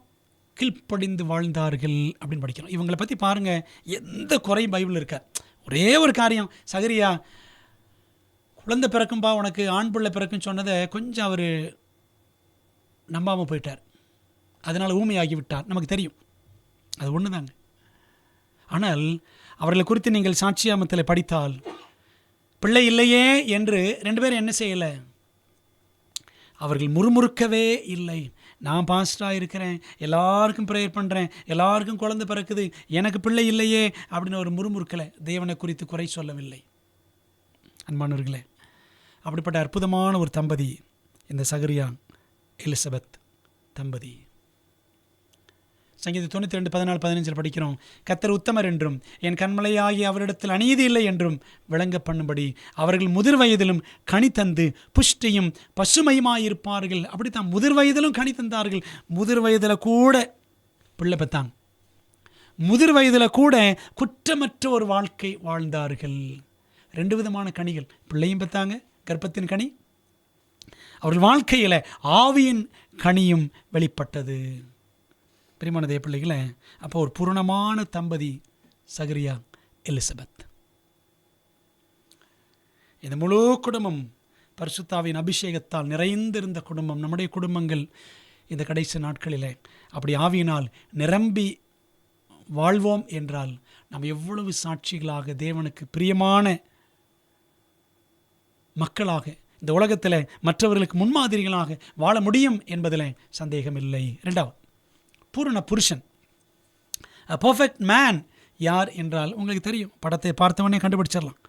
கீழ்ப்படிந்து வாழ்ந்தார்கள் அப்படின்னு படிக்கிறோம். இவங்களை பற்றி பாருங்கள், எந்த குறையும் பைபிள் இருக்க. ஒரே ஒரு காரியம், சகரியா குழந்தை பிறக்கும்பா உனக்கு ஆண் பிள்ளை பிறக்குன்னு சொன்னதை கொஞ்சம் அவர் நம்பாமல் போயிட்டார், அதனால் ஊமையாகி விட்டார். நமக்கு தெரியும், அது ஒன்று தாங்க. ஆனால் அவர்களை குறித்து நீங்கள் சாட்சியாமத்தில் படித்தால் பிள்ளை இல்லையே என்று 2 பேரும் என்ன செய்யலை, அவர்கள் முறுமுறுக்கவே இல்லை. நான் பாஸ்டராக இருக்கிறேன், எல்லாருக்கும் ப்ரேயர் பண்ணுறேன், எல்லாருக்கும் குழந்தை பிறக்குது, எனக்கு பிள்ளை இல்லையே அப்படின்னு ஒரு முறுமுறுக்கலை, தேவனை குறித்து குறை சொல்லவில்லை. அன்பானவர்களே, அப்படிப்பட்ட அற்புதமான ஒரு தம்பதி இந்த சகரியா எலிசபெத் தம்பதி. சங்கீதம் 92:14-15 படிக்கிறோம், கர்த்தர் உத்தமர் என்றும் என் கண்மலையாகி அவரிடத்தில் அநீதி இல்லை என்றும் விளங்க பண்ணும்படி அவர்கள் முதிர் வயதிலும் கனி தந்து புஷ்டியும் பசுமையுமாயிருப்பார்கள். அப்படித்தான் முதிர் வயதிலும் கனி தந்தார்கள். முதிர் வயதில் கூட பிள்ளை பெற்றாங்க, முதிர் வயதில் கூட குற்றமற்ற ஒரு வாழ்க்கை வாழ்ந்தார்கள். 2 விதமான கனிகள், பிள்ளையும் பெற்றாங்க, கர்ப்பத்தின் கனி, அவர்கள் வாழ்க்கையில் ஆவியின் கனியும் வெளிப்பட்டது. பிரியமான தேவப்பிள்ளைகளை, அப்போ ஒரு பூரணமான தம்பதி சகரியா எலிசபெத். இந்த முழு குடும்பம் பரிசுத்தாவின் அபிஷேகத்தால் நிறைந்திருந்த குடும்பம். நம்முடைய குடும்பங்கள் இந்த கடைசி நாட்களில் அப்படி ஆவியினால் நிரம்பி வாழ்வோம் என்றால் நாம் எவ்வளவு சாட்சிகளாக தேவனுக்கு பிரியமான மக்களாக இந்த உலகத்தில் மற்றவர்களுக்கு முன்மாதிரிகளாக வாழ முடியும் என்பதில் சந்தேகமில்லை. 2வது, பூரண புருஷன், பர்ஃபெக்ட் மேன் யார் என்றால் உங்களுக்கு தெரியும், படத்தை பார்த்தவனே கண்டுபிடிச்சிடலாம்.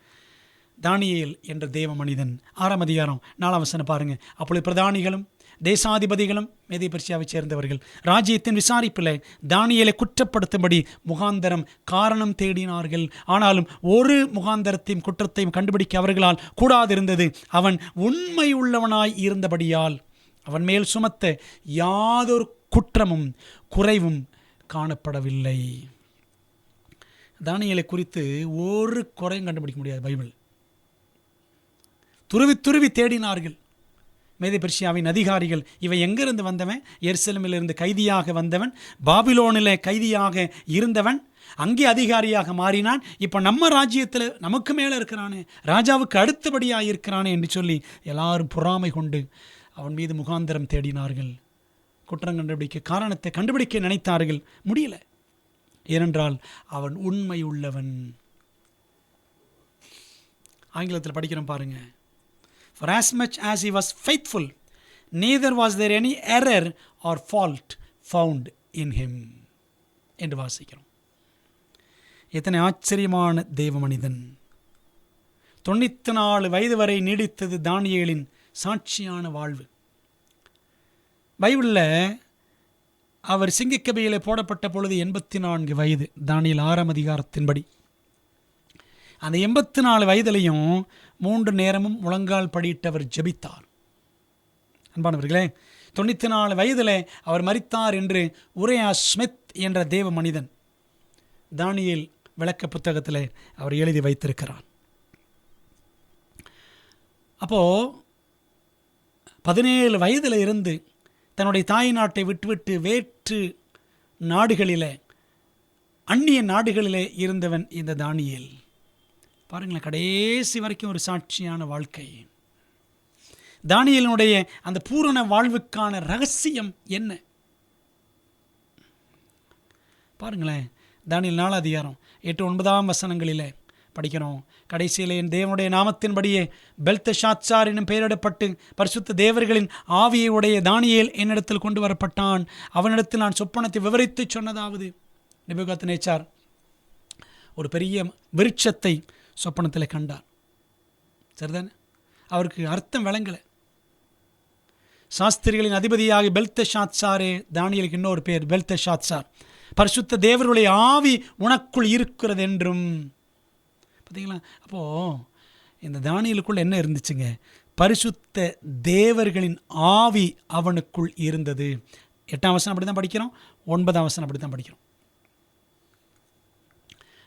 தானியேல் என்ற தேவ மனிதன். 6ஆம் அதிகாரம் 4ஆம் வசனம் பாருங்கள். அப்பொழுது பிரதானிகளும் தேசாதிபதிகளும் மேதிய பெர்சியாவைச் சேர்ந்தவர்கள் ராஜ்யத்தின் விசாரிப்பில் தானியேலை குற்றப்படுத்தும்படி முகாந்தரம் காரணம் தேடினார்கள். ஆனாலும் ஒரு முகாந்தரத்தையும் குற்றத்தையும் கண்டுபிடிக்க அவர்களால் கூடாதிருந்தது. அவன் உண்மை உள்ளவனாய் இருந்தபடியால் அவன் மேல் சுமத்த யாதொரு குற்றமும் குறைவும் காணப்படவில்லை. தானியேலை குறித்து ஒரு குறையும் கண்டுபிடிக்க முடியாது பைபிள். துருவி துருவி தேடினார்கள் மேதிய பெர்சியாவின் அதிகாரிகள். இவன் எங்கிருந்து வந்தவன்? எருசலேமிலிருந்து கைதியாக வந்தவன், பாபிலோனில் கைதியாக இருந்தவன், அங்கே அதிகாரியாக மாறினான், இப்போ நம்ம ராஜ்யத்தில் நமக்கு மேலே இருக்கிறானே, ராஜாவுக்கு அடுத்தபடியாக இருக்கிறானே என்று சொல்லி எல்லாரும் பொறாமை கொண்டு அவன் மீது முகாந்திரம் தேடினார்கள். குற்றம் கண்டுபிடிக்க, காரணத்தை கண்டுபிடிக்க நினைத்தார்கள், முடியல. ஏனென்றால் அவன் உண்மை உள்ளவன். ஆங்கிலத்தில் படிக்கிறோம் பாருங்க. For as much as he was faithful, neither was there any error or fault found in him என்று வாசிக்கிறோம். எத்தனை ஆச்சரியமான தேவ மனிதன். 94 வயது வரை நீடித்தது தானியேலின் சாட்சியான வாழ்வு. பைபிளில் அவர் சிங்கக்கபியில் போடப்பட்ட பொழுது 84 வயது. தானியேல் 6ஆம் அதிகாரத்தின்படி அந்த 84 வயதிலையும் 3 நேரமும் முழங்கால் படியிட்டவர் ஜெபித்தார். அன்பானவர்களே, 94 வயதில் அவர் மரித்தார் என்று உரையா ஸ்மித் என்ற தேவ மனிதன் தானியேல் விளக்க புத்தகத்தில் அவர் எழுதி வைத்திருக்கிறார். அப்போது 17 வயதில் இருந்து தன்னுடைய தாய் நாட்டை விட்டுவிட்டு வேற்று நாடுகளில், அந்நிய நாடுகளிலே இருந்தவன் இந்த தானியேல். பாருங்களேன், கடைசி வரைக்கும் ஒரு சாட்சியான வாழ்க்கை. தானியேலினுடைய அந்த பூரண வாழ்வுக்கான ரகசியம் என்ன? பாருங்களேன், தானியேல் 4ஆம் அதிகாரம் 8-9 வசனங்களில் படிக்கிறோம். கடைசியில் என் தேவனுடைய நாமத்தின்படியே பெல்தஷாத்சார் என்னும் பெயரிடப்பட்டு பரிசுத்த தேவர்களின் ஆவியை உடைய தானியேல் என்னிடத்தில் கொண்டு வரப்பட்டான். அவனிடத்தில் நான் சொப்பனத்தை விவரித்து சொன்னதாவது, நேபுகாத்நேச்சார் ஒரு பெரிய விருட்சத்தை சொப்பனத்தில் கண்டார். சரிதானே? அவருக்கு அர்த்தம் விளங்கலை. சாஸ்திரிகளின் அதிபதியாக பெல்தெஷாத்சாரே, தானியலுக்கு இன்னொரு பேர் பெல்தெஷாத்சார், பரிசுத்த தேவருடைய ஆவி உனக்குள் இருக்கிறது என்றும். பார்த்தீங்களா? அப்போது இந்த தானியலுக்குள்ள என்ன இருந்துச்சுங்க? பரிசுத்த தேவர்களின் ஆவி அவனுக்குள் இருந்தது. 8ஆம் வசனம் அப்படி தான் படிக்கிறோம், 9ஆம் வசனம் அப்படி தான் படிக்கிறோம்.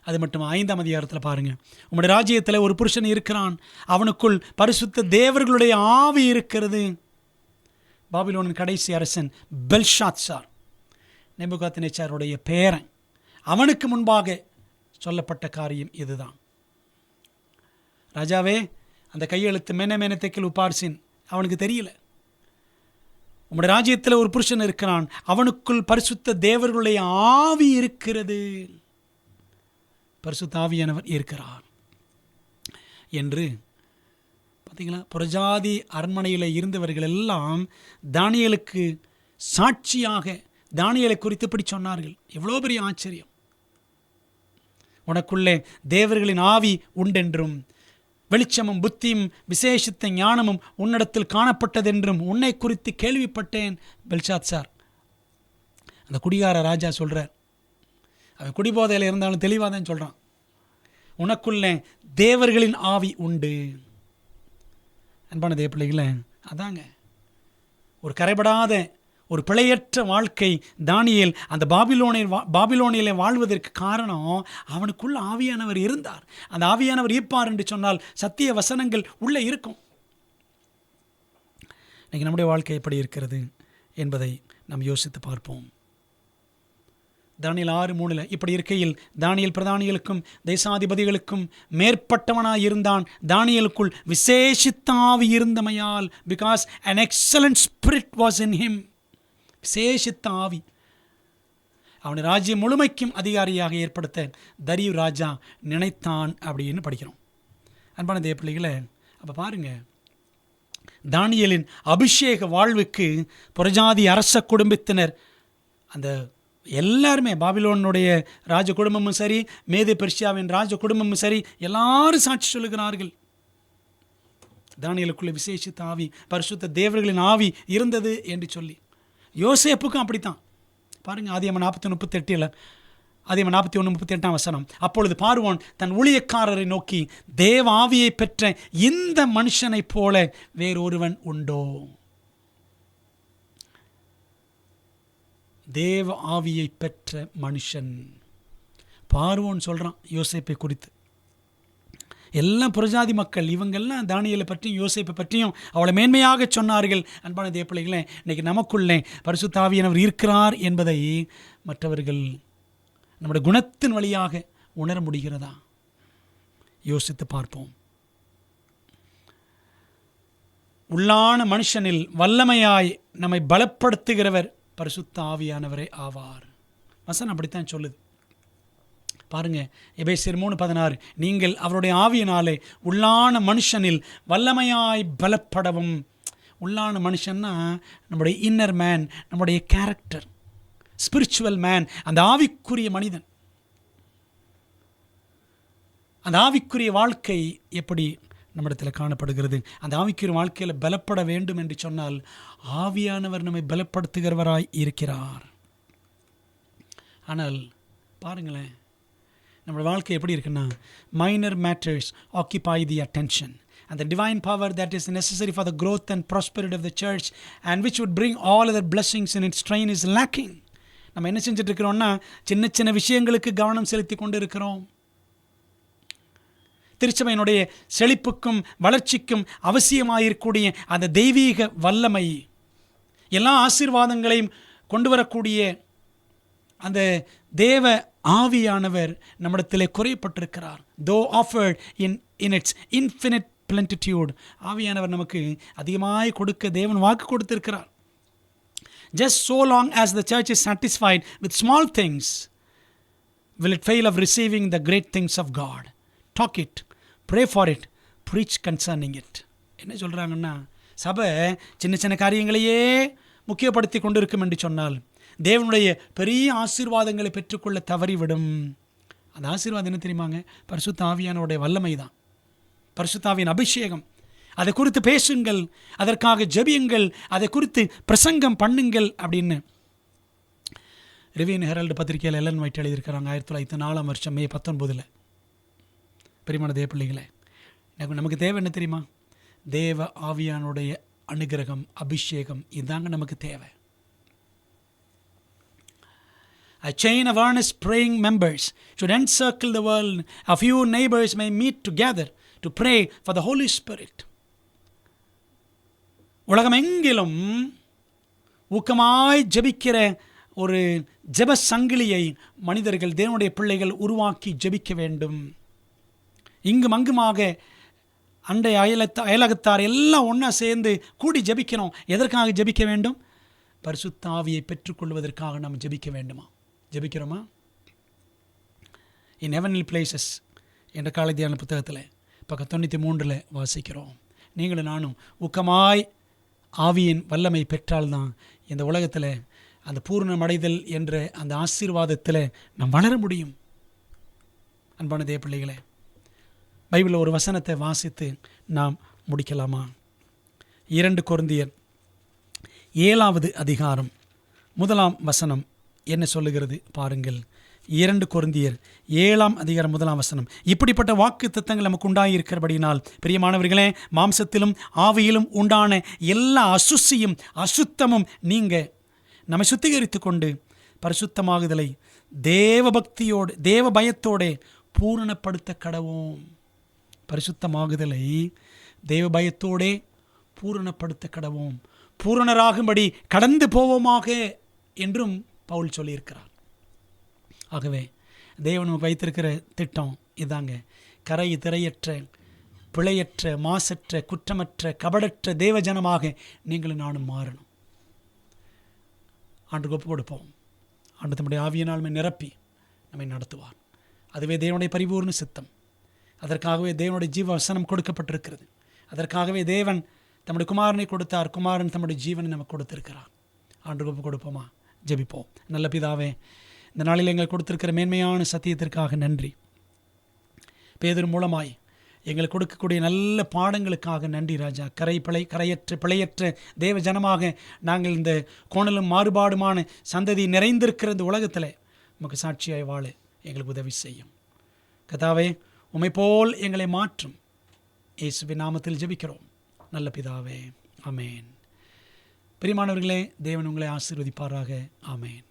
அது மட்டும் 5ஆம் அதிகாரத்தில் பாருங்கள், உம்முடைய ராஜ்யத்தில் ஒரு புருஷன் இருக்கிறான், அவனுக்குள் பரிசுத்த தேவர்களுடைய ஆவி இருக்கிறது. பாபிலோனின் கடைசி அரசன் பெல்ஷாத்சார், நேபுகாத்நேச்சாருடைய பேரன், அவனுக்கு முன்பாக சொல்லப்பட்ட காரியம் இதுதான். ராஜாவே, அந்த கையெழுத்து மெனமெனத்தெக்கில் உபார்சின் அவனுக்கு தெரியல. உம்முடைய ராஜ்யத்தில் ஒரு புருஷன் இருக்கிறான், அவனுக்குள் பரிசுத்த தேவர்களுடைய ஆவி இருக்கிறது, பரிசுத்த ஆவியானவர் இருக்கிறார் என்று. பார்த்தீங்களா? புறஜாதி அரண்மனையில் இருந்தவர்கள் எல்லாம் தானியேலுக்கு சாட்சியாக தானியேலை குறித்து இப்படி சொன்னார்கள். எவ்வளோ பெரிய ஆச்சரியம்! உனக்குள்ளே தேவர்களின் ஆவி உண்டென்றும், வெளிச்சமும் புத்தியும் விசேஷித்த ஞானமும் உன்னிடத்தில் காணப்பட்டதென்றும் உன்னை குறித்து கேள்விப்பட்டேன். பெல்ஷாத்சார், அந்த குடிகார ராஜா சொல்கிறார். அவன் குடிபோதையில் இருந்தாலும் தெளிவாக தான் சொல்கிறான். உனக்குள்ளே தேவர்களின் ஆவி உண்டு. அன்பான தேவ பிள்ளைகளே, அதாங்க ஒரு கரைபடாத ஒரு பிழையற்ற வாழ்க்கை தானியேல் அந்த பாபிலோனிலே வாழ்வதற்கு காரணம், அவனுக்குள்ள ஆவியானவர் இருந்தார். அந்த ஆவியானவர் இருப்பார் என்று சொன்னால் சத்திய வசனங்கள் உள்ளே இருக்கும். இன்றைக்கி நம்முடைய வாழ்க்கை எப்படி இருக்கிறது என்பதை நாம் யோசித்து பார்ப்போம். தானியேல் 6:3 இப்படி இருக்கையில் தானியேல் பிரதானிகளுக்கும் தேசாதிபதிகளுக்கும் மேற்பட்டவனாய் இருந்தான். தானியேலுக்குள் விசேஷித்த ஆவி இருந்தமையால், because an excellent spirit was in him, விசேஷித்த ஆவி அவனை ராஜ்யம் முழுமைக்கும் அதிகாரியாக ஏற்படுத்த தரியு ராஜா நினைத்தான் அப்படின்னு படிக்கிறோம். அன்பான தேவ பிள்ளைகளை, அப்போ பாருங்க, தானியேலின் அபிஷேக வாழ்வுக்கு புறஜாதி அரச குடும்பத்தினர், அந்த எல்லாருமே, பாபிலோனுடைய ராஜ குடும்பமும் சரி, மேதே பெர்சியாவின் ராஜ குடும்பமும் சரி, எல்லாரும் சாட்சி சொல்லுகிறார்கள். தானியேலுக்குள்ள விசேஷித்த ஆவி, பரிசுத்த தேவர்களின் ஆவி இருந்தது என்று சொல்லி. யோசேப்புக்கும் அப்படித்தான் பாருங்கள். ஆதியாகமம் 40:38, ஆதியாகமம் 41:38 வசனம். அப்பொழுது பார்வோன் தன் ஊழியக்காரரை நோக்கி, தேவ ஆவியை பெற்ற இந்த மனுஷனைப் போல வேறொருவன் உண்டோ? தேவ ஆவியை பெற்ற மனுஷன். பார்வோன் சொல்கிறான் யோசேப்பை குறித்து. எல்லாம் புறஜாதி மக்கள், இவங்கெல்லாம் தானியேலை பற்றியும் யோசேப்பை பற்றியும் அவளை மேன்மையாக சொன்னார்கள். அன்பான தேவ பிள்ளைகளே, இன்றைக்கி நமக்குள்ளே பரிசுத்த ஆவியானவர் இருக்கிறார் என்பதை மற்றவர்கள் நம்முடைய குணத்தின் வழியாக உணர முடிகிறதா? யோசித்து பார்ப்போம். உள்ளான மனுஷனில் வல்லமையாய் நம்மை பலப்படுத்துகிறவர் பரிசுத்த ஆவியானவரே ஆவார். வசனம் அப்படித்தான் சொல்லுது. பாருங்க, எபேசியர் 3:16, நீங்கள் அவருடைய ஆவியினாலே உள்ளான மனுஷனில் வல்லமையாய் பலப்படவும். உள்ளான மனுஷன்னா நம்முடைய இன்னர் மேன், நம்முடைய கேரக்டர், ஸ்பிரிச்சுவல் மேன், அந்த ஆவிக்குரிய மனிதன். அந்த ஆவிக்குரிய வாழ்க்கை எப்படி நம்மிடத்தில் காணப்படுகிறது? அந்த ஆவிக்குரிய வாழ்க்கையில் பலப்பட வேண்டும் என்று சொன்னால் ஆவியானவர் நம்மை பலப்படுத்துகிறவராய் இருக்கிறார். ஆனால் பாருங்களேன், நம்மளோட வாழ்க்கை எப்படி இருக்குன்னா, minor matters ஆக்கியூபை the attention and the divine power that is necessary for the growth and prosperity of the church and which would bring all other blessings in its train is lacking. நம்ம என்ன செஞ்சுட்டு இருக்கிறோம்னா, சின்ன சின்ன விஷயங்களுக்கு கவனம் செலுத்தி கொண்டு இருக்கிறோம். திருச்சபையினுடைய செழிப்புக்கும் வளர்ச்சிக்கும் அவசியமாயிருக்கூடிய அந்த தெய்வீக வல்லமை, எல்லா ஆசீர்வாதங்களையும் கொண்டு வரக்கூடிய அந்த தேவ ஆவியானவர் நம்மிடத்திலே குறைப்பட்டிருக்கிறார். though offered in its infinite plenitude, ஆவியானவர் நமக்கு அதிகமாய் கொடுக்க தேவன் வாக்கு கொடுத்திருக்கிறார். just so long as the church is satisfied with small things will it fail of receiving the great things of God. talk it, pray for it, preach concerning it. என்ன சொல்கிறாங்கன்னா, சபை சின்ன சின்ன காரியங்களையே முக்கியப்படுத்தி கொண்டிருக்கும் என்று சொன்னால் தேவனுடைய பெரிய ஆசீர்வாதங்களை பெற்றுக்கொள்ள தவறிவிடும். அந்த ஆசீர்வாதம் என்ன தெரியுமாங்க? பரிசுத்த ஆவியானவருடைய வல்லமை தான், பரிசுத்த ஆவியின் அபிஷேகம். அதை குறித்து பேசுங்கள், அதற்காக ஜெபியுங்கள், அதை குறித்து பிரசங்கம் பண்ணுங்கள் அப்படின்னு ரிவ்யூ ஹெரல்டு பத்திரிகையில் எல்லன் ஒயிட் எழுதியிருக்கிறாங்க 1904 மே 19. பிரியமான தேவ பிள்ளைகளே, நமக்கு தேவை என்ன தெரியுமா? தேவ ஆவியானுடைய அனுகிரகம், அபிஷேகம், இதுதாங்க நமக்கு தேவை. A chain of earnest praying members should encircle the world. A few neighbors may meet together to pray for the Holy Spirit. உலகமெங்கிலும் ஊக்கமாய் ஜெபிக்கிற ஒரு ஜெப சங்கிலியை மனிதர்கள், தேவனுடைய பிள்ளைகள் உருவாக்கி ஜெபிக்க வேண்டும். இங்கும் அங்குமாக அண்டை அயலகத்தார் எல்லாம் ஒன்றா சேர்ந்து கூடி ஜெபிக்கணும். எதற்காக ஜெபிக்க வேண்டும்? பரிசுத்த ஆவியை பெற்றுக்கொள்வதற்காக நாம் ஜெபிக்க வேண்டுமா? ஜெபிக்கிறோமா? இன் ஹெவன்லி பிளேசஸ் என்ற காலை தியான புத்தகத்தில் பக்கம் 93 வாசிக்கிறோம். நீங்களும் நானும் ஊக்கமாய் ஆவியின் வல்லமை பெற்றால்தான் இந்த உலகத்தில் அந்த பூர்ணமடைதல் என்ற அந்த ஆசீர்வாதத்தில் நாம் வளர முடியும். அன்பான தேவ பிள்ளைகளே, பைபிளில் ஒரு வசனத்தை வாசித்து நாம் முடிக்கலாமா? 2 கொரிந்தியர் 7வது அதிகாரம் 1ஆம் வசனம் என்ன சொல்லுகிறது பாருங்கள். 2 கொரிந்தியர் 7ஆம் அதிகாரம் 1ஆம் வசனம். இப்படிப்பட்ட வாக்கு தத்தங்கள் நமக்கு உண்டாயிருக்கிறபடினால் பிரியமானவர்களே, மாம்சத்திலும் ஆவியிலும் உண்டான எல்லா அசுசியும் அசுத்தமும் நீங்க நம்மை சுத்திகரித்து கொண்டு பரிசுத்தமாகுதலை தேவ பக்தியோடு தேவ பயத்தோடு பூரணப்படுத்த கடவோம். பரிசுத்தமாகுதலை தேவ பயத்தோடே பூரணப்படுத்த கடவோம், பூரணராகும்படி கடந்து போவோமாக என்றும் பவுல் சொல்லியிருக்கிறார். ஆகவே தேவன் நமக்கு வைத்திருக்கிற திட்டம் இதாங்க. கரை திரையற்ற, பிழையற்ற, மாசற்ற, குற்றமற்ற, கபடற்ற தேவஜனமாக நீங்களும் நானும் மாறணும். ஆண்டுக்கு ஒப்பு கொடுப்போம். ஆண்டு தம்முடைய ஆவியினால் நிரப்பி நம்மை நடத்துவார். அதுவே தேவனுடைய பரிபூர்ண சித்தம். அதற்காகவே தேவனுடைய ஜீவ வசனம் கொடுக்கப்பட்டிருக்கிறது. அதற்காகவே தேவன் தம்முடைய குமாரனை கொடுத்தார். குமாரன் தம்முடைய ஜீவனை நமக்கு கொடுத்திருக்கிறார். ஆண்டுக்கு ஒப்பு கொடுப்போமா? ஜெபிப்போம். நல்ல பிதாவே, இந்த நாளில் எங்கள் கொடுத்திருக்கிற மேன்மையான சத்தியத்திற்காக நன்றி. பேதுரு மூலமாய் எங்களுக்கு கொடுக்கக்கூடிய நல்ல பாடங்களுக்காக நன்றி ராஜா. கரையற்ற பிழையற்ற தேவ ஜனமாக நாங்கள் இந்த கோணலும் மாறுபாடுமான சந்ததி நிறைந்திருக்கிற இந்த உலகத்தில் உமக்கு சாட்சியாய் வாழ எங்களுக்கு உதவி செய்யும். கர்த்தாவே, உம்மை போல் எங்களை மாற்றும். இயேசுவின் நாமத்தில் ஜெபிக்கிறோம் நல்ல பிதாவே, ஆமேன். பிரியமானவர்களே, தேவன் உங்களை ஆசீர்வதிப்பாராக. ஆமேன்.